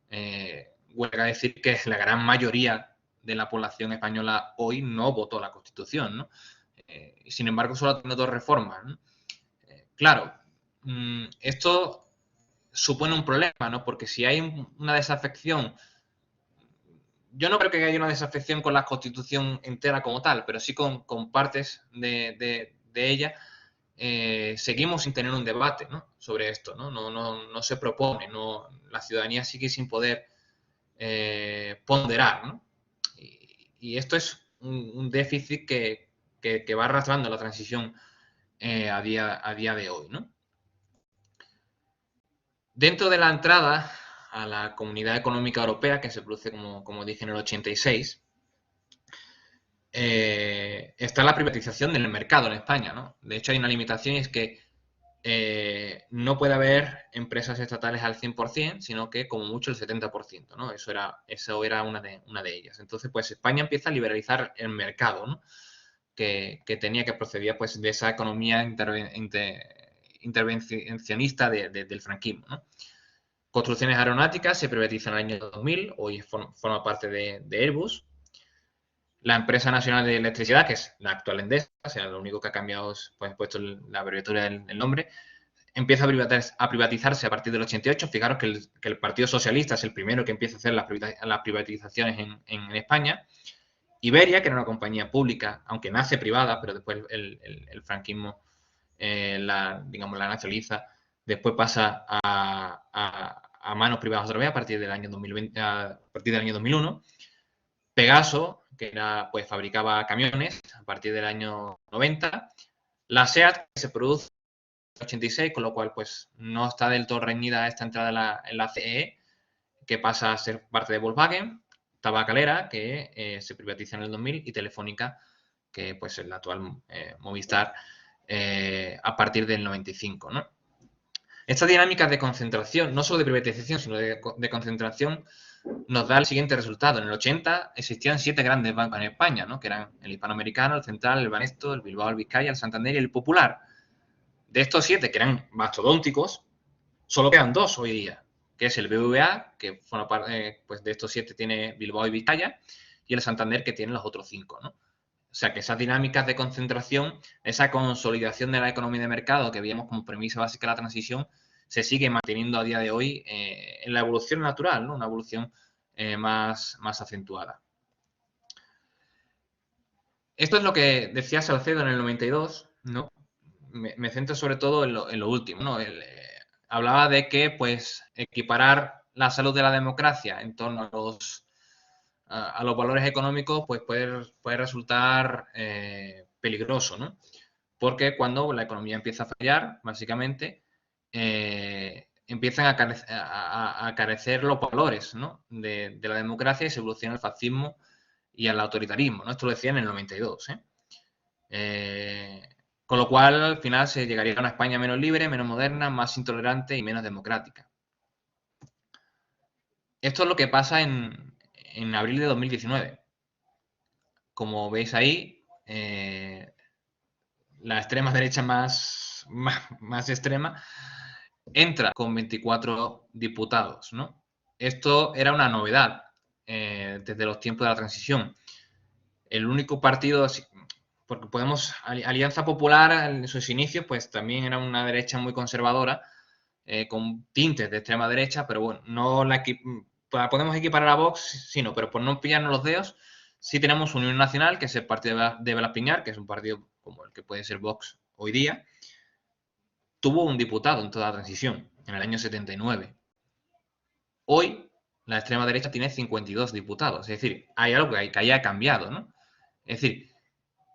Huelga decir que la gran mayoría de la población española hoy no votó la Constitución, ¿no? Sin embargo, solo ha tenido 2 reformas, ¿no? Claro, esto supone un problema, ¿no? Porque si hay una desafección, yo no creo que haya una desafección con la Constitución entera como tal, pero sí con partes de ella, seguimos sin tener un debate, ¿no? Sobre esto, ¿no? No se propone, la ciudadanía sigue sin poder ponderar, ¿no? Y esto es un déficit que va arrastrando la transición a día de hoy, ¿no? Dentro de la entrada a la Comunidad Económica Europea, que se produce, como dije, en el 86, está la privatización del mercado en España, ¿no? De hecho, hay una limitación y es que no puede haber empresas estatales al 100%, sino que como mucho el 70%, ¿no? Eso era una de ellas. Entonces, pues España empieza a liberalizar el mercado, ¿no? Que tenía que proceder pues, de esa economía intervencionista del franquismo, ¿no? Construcciones aeronáuticas se privatizan en el año 2000, hoy forma parte de Airbus. La empresa nacional de electricidad, que es la actual Endesa, o sea, lo único que ha cambiado es pues, puesto la abreviatura del nombre, empieza a privatizarse a partir del 88. Fijaros que el Partido Socialista es el primero que empieza a hacer las privatizaciones en España. Iberia, que era una compañía pública, aunque nace privada, pero después el franquismo digamos, la nacionaliza, después pasa a manos privadas otra vez a partir del año 2020, a partir del año 2001. Pegaso, que era, pues fabricaba camiones a partir del año 90. La SEAT, que se produce en el 86, con lo cual pues no está del todo reñida esta entrada en la CE, que pasa a ser parte de Volkswagen. Tabacalera, que se privatiza en el 2000, y Telefónica, que pues es la actual Movistar, a partir del 95, ¿no? Esta dinámica de concentración, no solo de privatización, sino de concentración, nos da el siguiente resultado. En el 80 existían 7 grandes bancos en España, ¿no? Que eran el Hispanoamericano, el Central, el Banesto, el Bilbao, el Vizcaya, el Santander y el Popular. De estos 7, que eran mastodónticos, solo quedan 2 hoy día, que es el BBVA, que forma parte, pues de estos 7 tiene Bilbao y Vizcaya, y el Santander, que tiene los otros 5, ¿no? O sea, que esas dinámicas de concentración, esa consolidación de la economía de mercado que veíamos como premisa básica de la transición, se sigue manteniendo a día de hoy en la evolución natural, ¿no? Una evolución más acentuada. Esto es lo que decía Salcedo en el 92, ¿no? Me centro sobre todo en lo último, ¿no? Hablaba de que, pues, equiparar la salud de la democracia en torno a los valores económicos, pues puede resultar peligroso, ¿no? Porque cuando la economía empieza a fallar, básicamente, empiezan a carecer los valores, ¿no? de la democracia, y se evoluciona al fascismo y al autoritarismo, ¿no? Esto lo decía en el 92, con lo cual, al final, se llegaría a una España menos libre, menos moderna, más intolerante y menos democrática. Esto es lo que pasa en abril de 2019. Como veis ahí, la extrema derecha más extrema entra con 24 diputados, ¿no? Esto era una novedad desde los tiempos de la transición. El único partido, porque Alianza Popular en sus inicios, pues también era una derecha muy conservadora, con tintes de extrema derecha, pero bueno, no la podemos equiparar a Vox, sí, no, pero por no pillarnos los dedos, sí tenemos Unión Nacional, que es el partido de Blas Piñar, que es un partido como el que puede ser Vox hoy día. Tuvo un diputado en toda la transición, en el año 79. Hoy, la extrema derecha tiene 52 diputados. Es decir, hay algo que haya cambiado, ¿no? Es decir,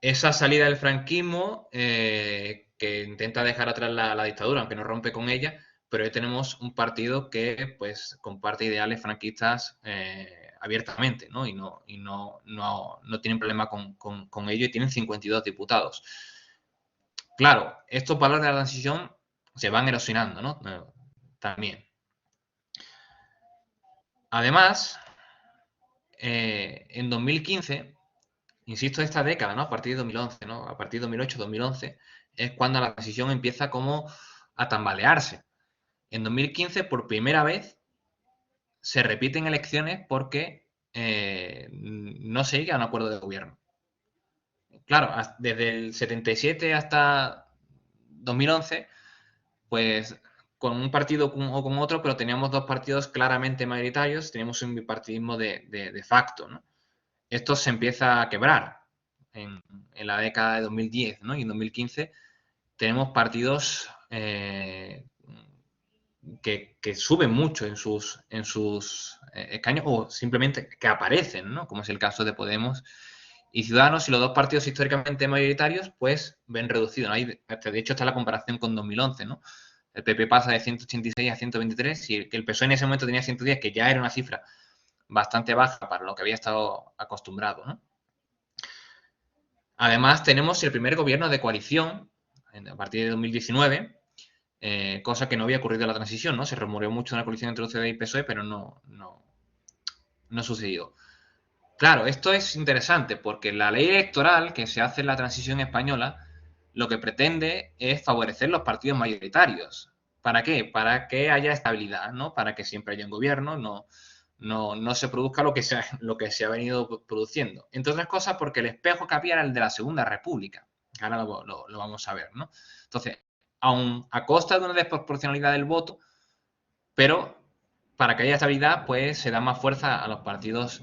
esa salida del franquismo, que intenta dejar atrás la dictadura, aunque no rompe con ella, pero hoy tenemos un partido que pues comparte ideales franquistas abiertamente, ¿no? Y no tienen problema con ello, y tienen 52 diputados. Claro, estos valores de la transición se van erosionando, ¿no? También. Además, en 2015, insisto, esta década, ¿no? A partir de 2011, ¿no? A partir de 2008, 2011, es cuando la transición empieza como a tambalearse. En 2015, por primera vez, se repiten elecciones porque no se llega a un acuerdo de gobierno. Claro, desde el 77 hasta 2011, pues con un partido o con otro, pero teníamos 2 partidos claramente mayoritarios, teníamos un bipartidismo de facto, ¿no? Esto se empieza a quebrar en la década de 2010, ¿no? Y en 2015 tenemos partidos que suben mucho en sus escaños, o simplemente que aparecen, ¿no? Como es el caso de Podemos y Ciudadanos, y los 2 partidos históricamente mayoritarios pues ven reducido, ¿no? De hecho está la comparación con 2011, ¿no? El PP pasa de 186 a 123, y el PSOE en ese momento tenía 110, que ya era una cifra bastante baja para lo que había estado acostumbrado, ¿no? Además, tenemos el primer gobierno de coalición a partir de 2019, cosa que no había ocurrido en la transición, ¿no? Se rumoreó mucho una coalición entre UCD y PSOE, pero no sucedió. Claro, esto es interesante porque la ley electoral que se hace en la transición española lo que pretende es favorecer los partidos mayoritarios. ¿Para qué? Para que haya estabilidad, ¿no? Para que siempre haya un gobierno, no se produzca lo que se ha venido produciendo. Entre otras cosas porque el espejo que había era el de la Segunda República. Ahora lo vamos a ver, ¿no? Entonces, aun a costa de una desproporcionalidad del voto, pero para que haya estabilidad, pues se da más fuerza a los partidos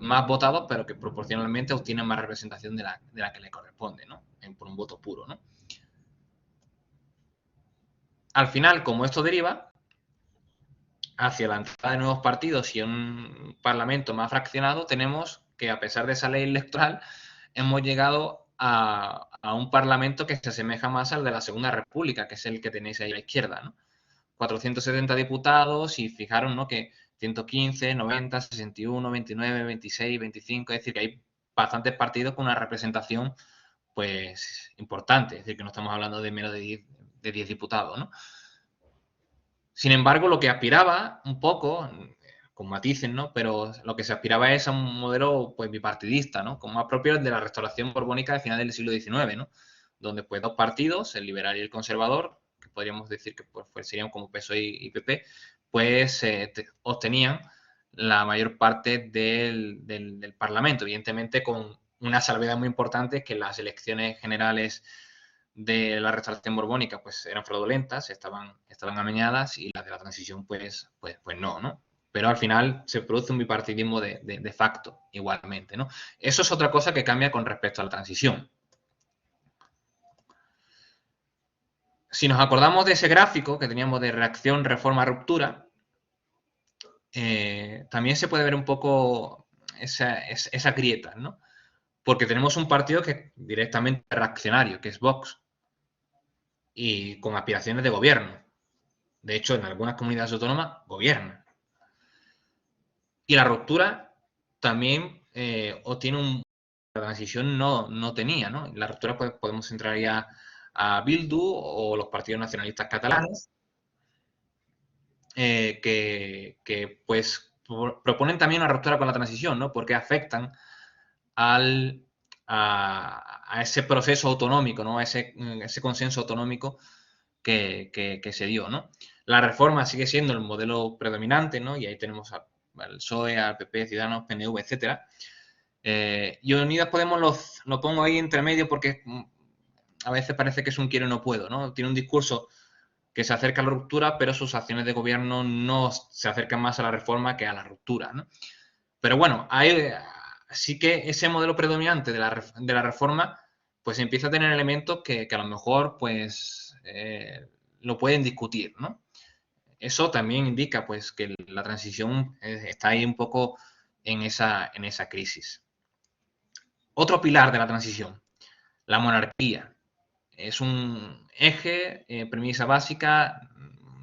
más votados, pero que proporcionalmente obtienen más representación de la que le corresponde, ¿no? Por un voto puro, ¿no? Al final, como esto deriva hacia la entrada de nuevos partidos y un parlamento más fraccionado, tenemos que, a pesar de esa ley electoral, hemos llegado a un parlamento que se asemeja más al de la Segunda República, que es el que tenéis ahí a la izquierda, ¿no? 470 diputados y fijaron, ¿no?, que 115, 90, 61, 29, 26, 25, es decir, que hay bastantes partidos con una representación pues importante, es decir, que no estamos hablando de menos de 10 diputados, ¿no? Sin embargo, lo que aspiraba un poco, con matices, ¿no?, pero lo que se aspiraba es a un modelo pues bipartidista, ¿no?, como más propio de la restauración borbónica de final del siglo XIX, ¿no?, donde pues dos partidos, el liberal y el conservador, que podríamos decir que pues serían como PSOE y PP, pues obtenían la mayor parte del Parlamento, evidentemente con una salvedad muy importante, que las elecciones generales de la restauración borbónica pues eran fraudulentas, estaban amañadas, y las de la transición pues no, ¿no? Pero al final se produce un bipartidismo de facto igualmente, ¿no? Eso es otra cosa que cambia con respecto a la transición. Si nos acordamos de ese gráfico que teníamos de reacción, reforma, ruptura, también se puede ver un poco esa grieta, ¿no? Porque tenemos un partido que es directamente reaccionario, que es Vox, y con aspiraciones de gobierno. De hecho, en algunas comunidades autónomas gobierna. Y la ruptura también obtiene un... La transición no tenía, ¿no? La ruptura pues, podemos entrar ya a Bildu o los partidos nacionalistas catalanes, que pues proponen también una ruptura con la transición, ¿no? Porque afectan a ese proceso autonómico, ¿no? A ese consenso autonómico que se dio, ¿no? La reforma sigue siendo el modelo predominante, ¿no? Y ahí tenemos al PSOE, al PP, Ciudadanos, PNV, etcétera. Y Unidas Podemos lo pongo ahí entre medio porque a veces parece que es un quiero y no puedo, ¿no? Tiene un discurso que se acerca a la ruptura, pero sus acciones de gobierno no se acercan más a la reforma que a la ruptura, ¿no? Pero bueno, sí que ese modelo predominante de la reforma pues empieza a tener elementos que a lo mejor pues lo pueden discutir, ¿no? Eso también indica pues que la transición está ahí un poco en esa crisis. Otro pilar de la transición, la monarquía. Es un eje, premisa básica,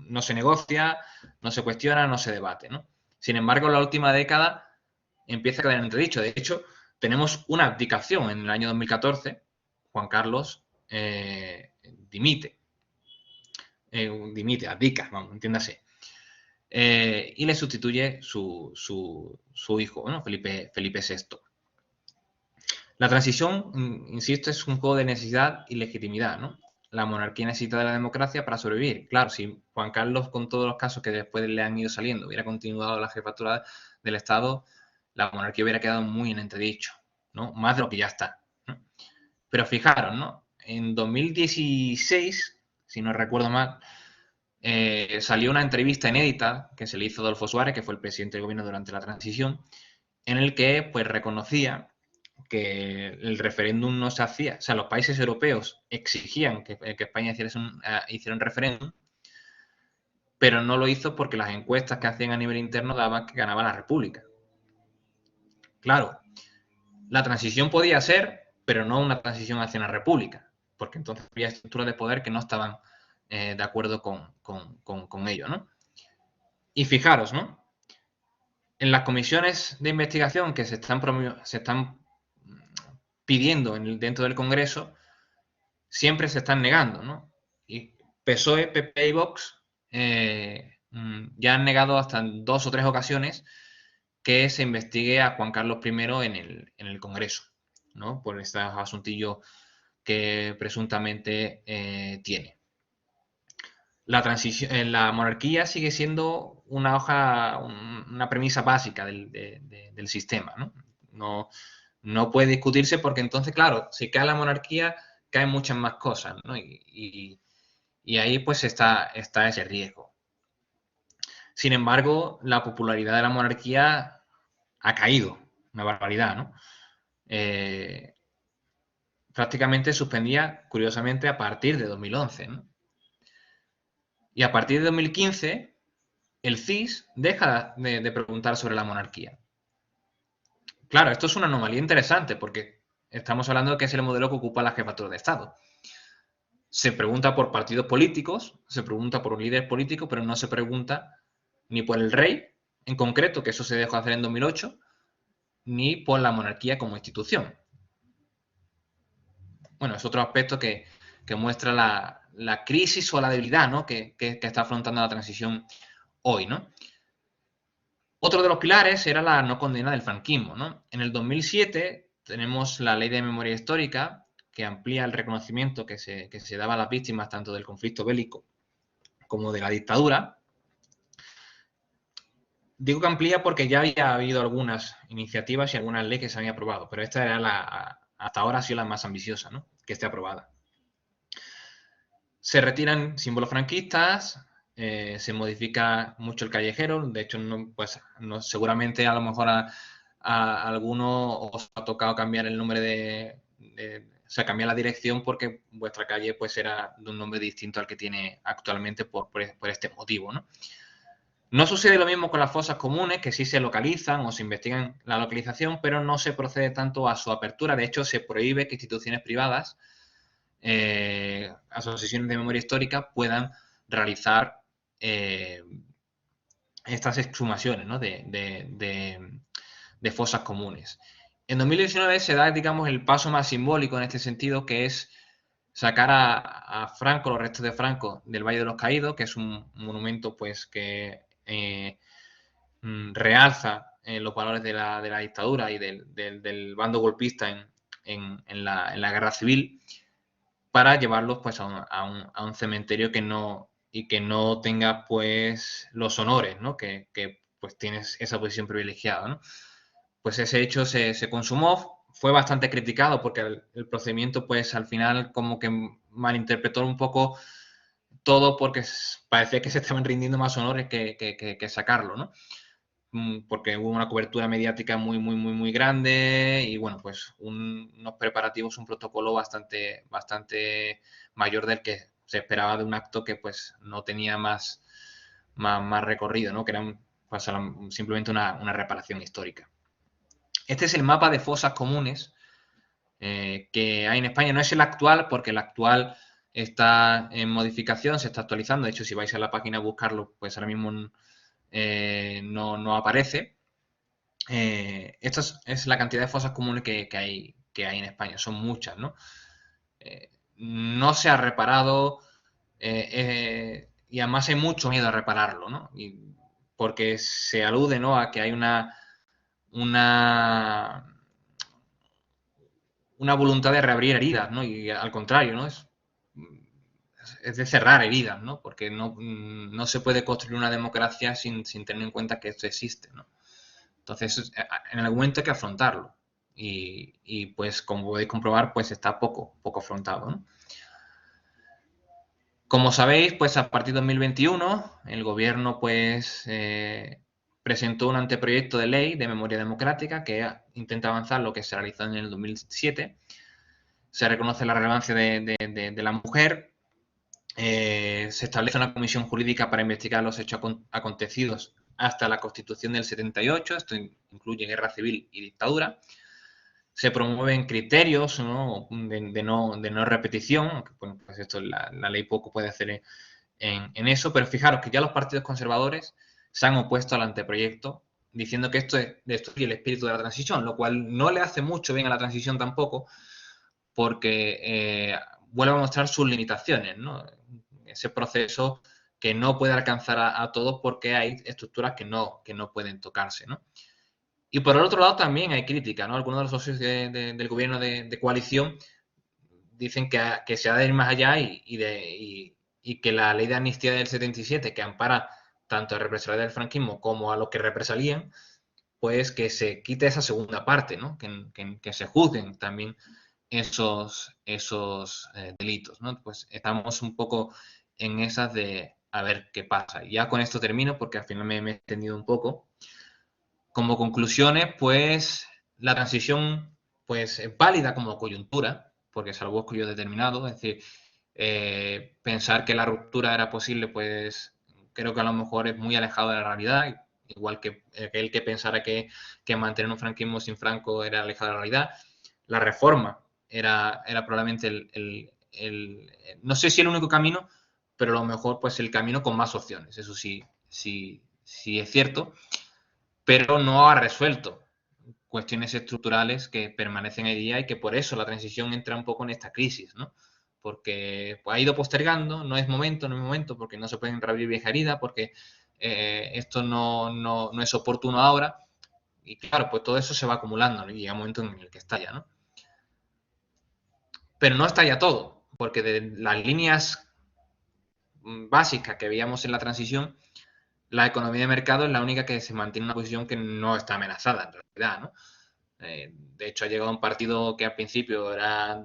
no se negocia, no se cuestiona, no se debate, ¿no? Sin embargo, en la última década empieza a quedar en entredicho. De hecho, tenemos una abdicación en el año 2014. Juan Carlos dimite, abdica, vamos, entiéndase. Y le sustituye su hijo, ¿no? Felipe VI. La transición, insisto, es un juego de necesidad y legitimidad, ¿no? La monarquía necesita de la democracia para sobrevivir. Claro, si Juan Carlos, con todos los casos que después le han ido saliendo, hubiera continuado la jefatura del Estado, la monarquía hubiera quedado muy en entredicho, ¿no? Más de lo que ya está, ¿no? Pero fijaros, ¿no? En 2016, si no recuerdo mal, salió una entrevista inédita que se le hizo a Adolfo Suárez, que fue el presidente del gobierno durante la transición, en el que pues reconocía que el referéndum no se hacía, o sea, los países europeos exigían que España hiciera un referéndum, pero no lo hizo porque las encuestas que hacían a nivel interno daban que ganaba la República. Claro, la transición podía ser, pero no una transición hacia una república, porque entonces había estructuras de poder que no estaban de acuerdo con ello, ¿no? Y fijaros, ¿no? En las comisiones de investigación que se están pidiendo dentro del Congreso, siempre se están negando, ¿no? Y PSOE, PP y Vox ya han negado hasta en 2 o 3 ocasiones que se investigue a Juan Carlos I en el Congreso, ¿no? Por este asuntillo que presuntamente tiene. La monarquía sigue siendo una premisa básica del sistema, ¿no? No puede discutirse porque entonces, claro, si cae la monarquía, caen muchas más cosas, ¿no? Y ahí pues está ese riesgo. Sin embargo, la popularidad de la monarquía ha caído, una barbaridad, ¿no? Prácticamente suspendía, curiosamente, a partir de 2011, ¿no? Y a partir de 2015, el CIS deja de preguntar sobre la monarquía. Claro, esto es una anomalía interesante porque estamos hablando de que es el modelo que ocupa la jefatura de Estado. Se pregunta por partidos políticos, se pregunta por un líder político, pero no se pregunta ni por el rey en concreto, que eso se dejó hacer en 2008, ni por la monarquía como institución. Bueno, es otro aspecto que muestra la crisis o la debilidad, ¿no? que está afrontando la transición hoy, ¿no? Otro de los pilares era la no condena del franquismo, ¿no? En el 2007 tenemos la Ley de Memoria Histórica, que amplía el reconocimiento que se daba a las víctimas tanto del conflicto bélico como de la dictadura. Digo que amplía porque ya había habido algunas iniciativas y algunas leyes que se habían aprobado, pero esta era hasta ahora ha sido la más ambiciosa, ¿no? Que esté aprobada. Se retiran símbolos franquistas, se modifica mucho el callejero, de hecho, seguramente a lo mejor a alguno os ha tocado cambiar el nombre o sea, cambiar la dirección porque vuestra calle pues era de un nombre distinto al que tiene actualmente por este motivo, ¿no? No sucede lo mismo con las fosas comunes, que sí se localizan o se investigan la localización, pero no se procede tanto a su apertura. De hecho, se prohíbe que instituciones privadas, asociaciones de memoria histórica, puedan realizar estas exhumaciones, ¿no? de fosas comunes. En 2019 se da, digamos, el paso más simbólico en este sentido, que es sacar a Franco, los restos de Franco, del Valle de los Caídos, que es un monumento pues que realza los valores de la dictadura y del bando golpista en la guerra civil, para llevarlos pues a un cementerio que no tenga pues los honores, ¿no? que pues tienes esa posición privilegiada, ¿no? Pues ese hecho se consumó, fue bastante criticado porque el procedimiento pues al final como que malinterpretó un poco todo porque parecía que se estaban rindiendo más honores que sacarlo, ¿no? Porque hubo una cobertura mediática muy grande y bueno, pues unos preparativos, un protocolo bastante mayor del que se esperaba de un acto que pues no tenía más recorrido, ¿no? Que era pues, simplemente una reparación histórica. Este es el mapa de fosas comunes que hay en España. No es el actual, porque el actual está en modificación, se está actualizando. De hecho, si vais a la página a buscarlo, pues ahora mismo no aparece. Esta es la cantidad de fosas comunes que hay en España. Son muchas, ¿no? No se ha reparado y además hay mucho miedo a repararlo, ¿no? Porque se alude, ¿no? a que hay una voluntad de reabrir heridas, ¿no? Y al contrario, ¿no? Es de cerrar heridas, ¿no? Porque no se puede construir una democracia sin tener en cuenta que esto existe, ¿no? Entonces, en algún momento hay que afrontarlo. Y pues, como podéis comprobar, pues está poco afrontado, ¿no? Como sabéis, pues a partir de 2021, el gobierno pues presentó un anteproyecto de ley de memoria democrática que intenta avanzar lo que se realizó en el 2007. Se reconoce la relevancia de la mujer. Se establece una comisión jurídica para investigar los hechos acontecidos hasta la Constitución del 78. Esto incluye guerra civil y dictadura. Se promueven criterios, ¿no? de no repetición, aunque bueno, pues esto la ley poco puede hacer en eso, pero fijaros que ya los partidos conservadores se han opuesto al anteproyecto, diciendo que esto destruye el espíritu de la transición, lo cual no le hace mucho bien a la transición tampoco, porque vuelve a mostrar sus limitaciones, ¿no? Ese proceso que no puede alcanzar a todos porque hay estructuras que no pueden tocarse, ¿no? Y por el otro lado también hay crítica, ¿no? Algunos de los socios del gobierno de coalición dicen que se ha de ir más allá y que la ley de amnistía del 77, que ampara tanto a represaliar del franquismo como a los que represalían, pues que se quite esa segunda parte, ¿no? Que se juzguen también esos delitos, ¿no? Pues estamos un poco en esas de a ver qué pasa. Y ya con esto termino porque al final me he extendido un poco. Como conclusiones, pues La transición, pues, es válida como coyuntura, porque es algo que yo he determinado, es decir, pensar que la ruptura era posible, pues creo que a lo mejor es muy alejado de la realidad, igual que aquel que pensara que mantener un franquismo sin Franco era alejado de la realidad. La reforma era probablemente no sé si el único camino, pero a lo mejor pues el camino con más opciones, eso sí es cierto, pero no ha resuelto cuestiones estructurales que permanecen hoy día y que por eso la transición entra un poco en esta crisis, ¿no? Porque pues, ha ido postergando, no es momento, porque no se pueden reabrir vieja herida, porque esto no es oportuno ahora. Y claro, pues todo eso se va acumulando, ¿no? Y llega un momento en el que estalla, ¿no? Pero no estalla todo, porque de las líneas básicas que veíamos en la transición, la economía de mercado es la única que se mantiene en una posición que no está amenazada, en realidad, ¿no? De hecho, ha llegado un partido que al principio era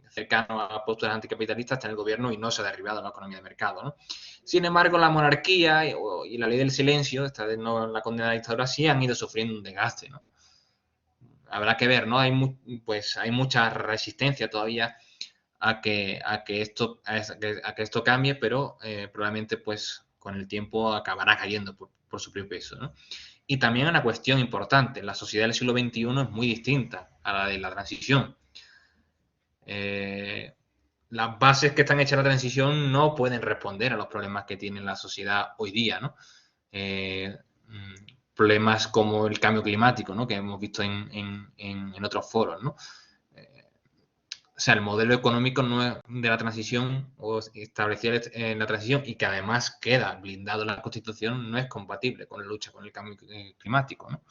cercano a posturas anticapitalistas, está en el gobierno y no se ha derribado la economía de mercado, ¿no? Sin embargo, la monarquía y la ley del silencio, esta vez no la condena a la dictadura, sí han ido sufriendo un desgaste, ¿no? Habrá que ver, ¿no? Hay mucha resistencia todavía a que esto cambie, pero probablemente pues con el tiempo acabará cayendo por su propio peso, ¿no? Y también una cuestión importante, la sociedad del siglo XXI es muy distinta a la de la transición. Las bases que están hechas en la transición no pueden responder a los problemas que tiene la sociedad hoy día, ¿no? Problemas como el cambio climático, ¿no? Que hemos visto en otros foros, ¿no? O sea, el modelo económico de la transición o establecido en la transición y que además queda blindado en la Constitución no es compatible con la lucha con el cambio climático, ¿no?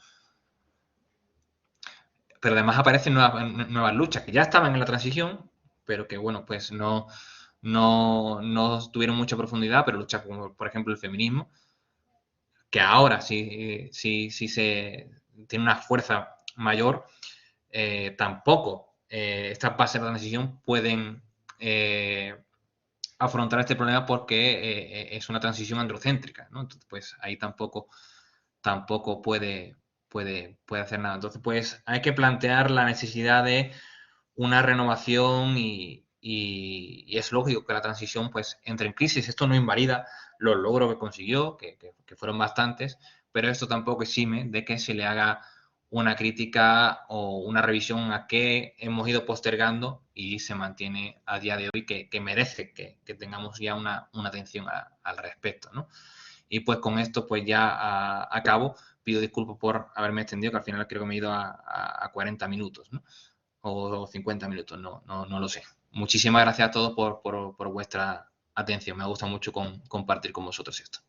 Pero además aparecen nuevas luchas que ya estaban en la transición, pero que, bueno, pues no tuvieron mucha profundidad, pero luchas como, por ejemplo, el feminismo, que ahora sí se tiene una fuerza mayor, tampoco estas bases de la transición pueden afrontar este problema porque es una transición androcéntrica, ¿no? Entonces, pues ahí tampoco puede hacer nada. Entonces, pues hay que plantear la necesidad de una renovación y es lógico que la transición pues entre en crisis. Esto no invalida los logros que consiguió, que fueron bastantes, pero esto tampoco exime de que se le haga una crítica o una revisión a qué hemos ido postergando y se mantiene a día de hoy que merece que tengamos ya una atención al respecto, ¿no? Y pues con esto pues ya acabo. Pido disculpas por haberme extendido, que al final creo que me he ido a 40 minutos, ¿no? O 50 minutos, no lo sé. Muchísimas gracias a todos por vuestra atención. Me gusta mucho compartir con vosotros esto.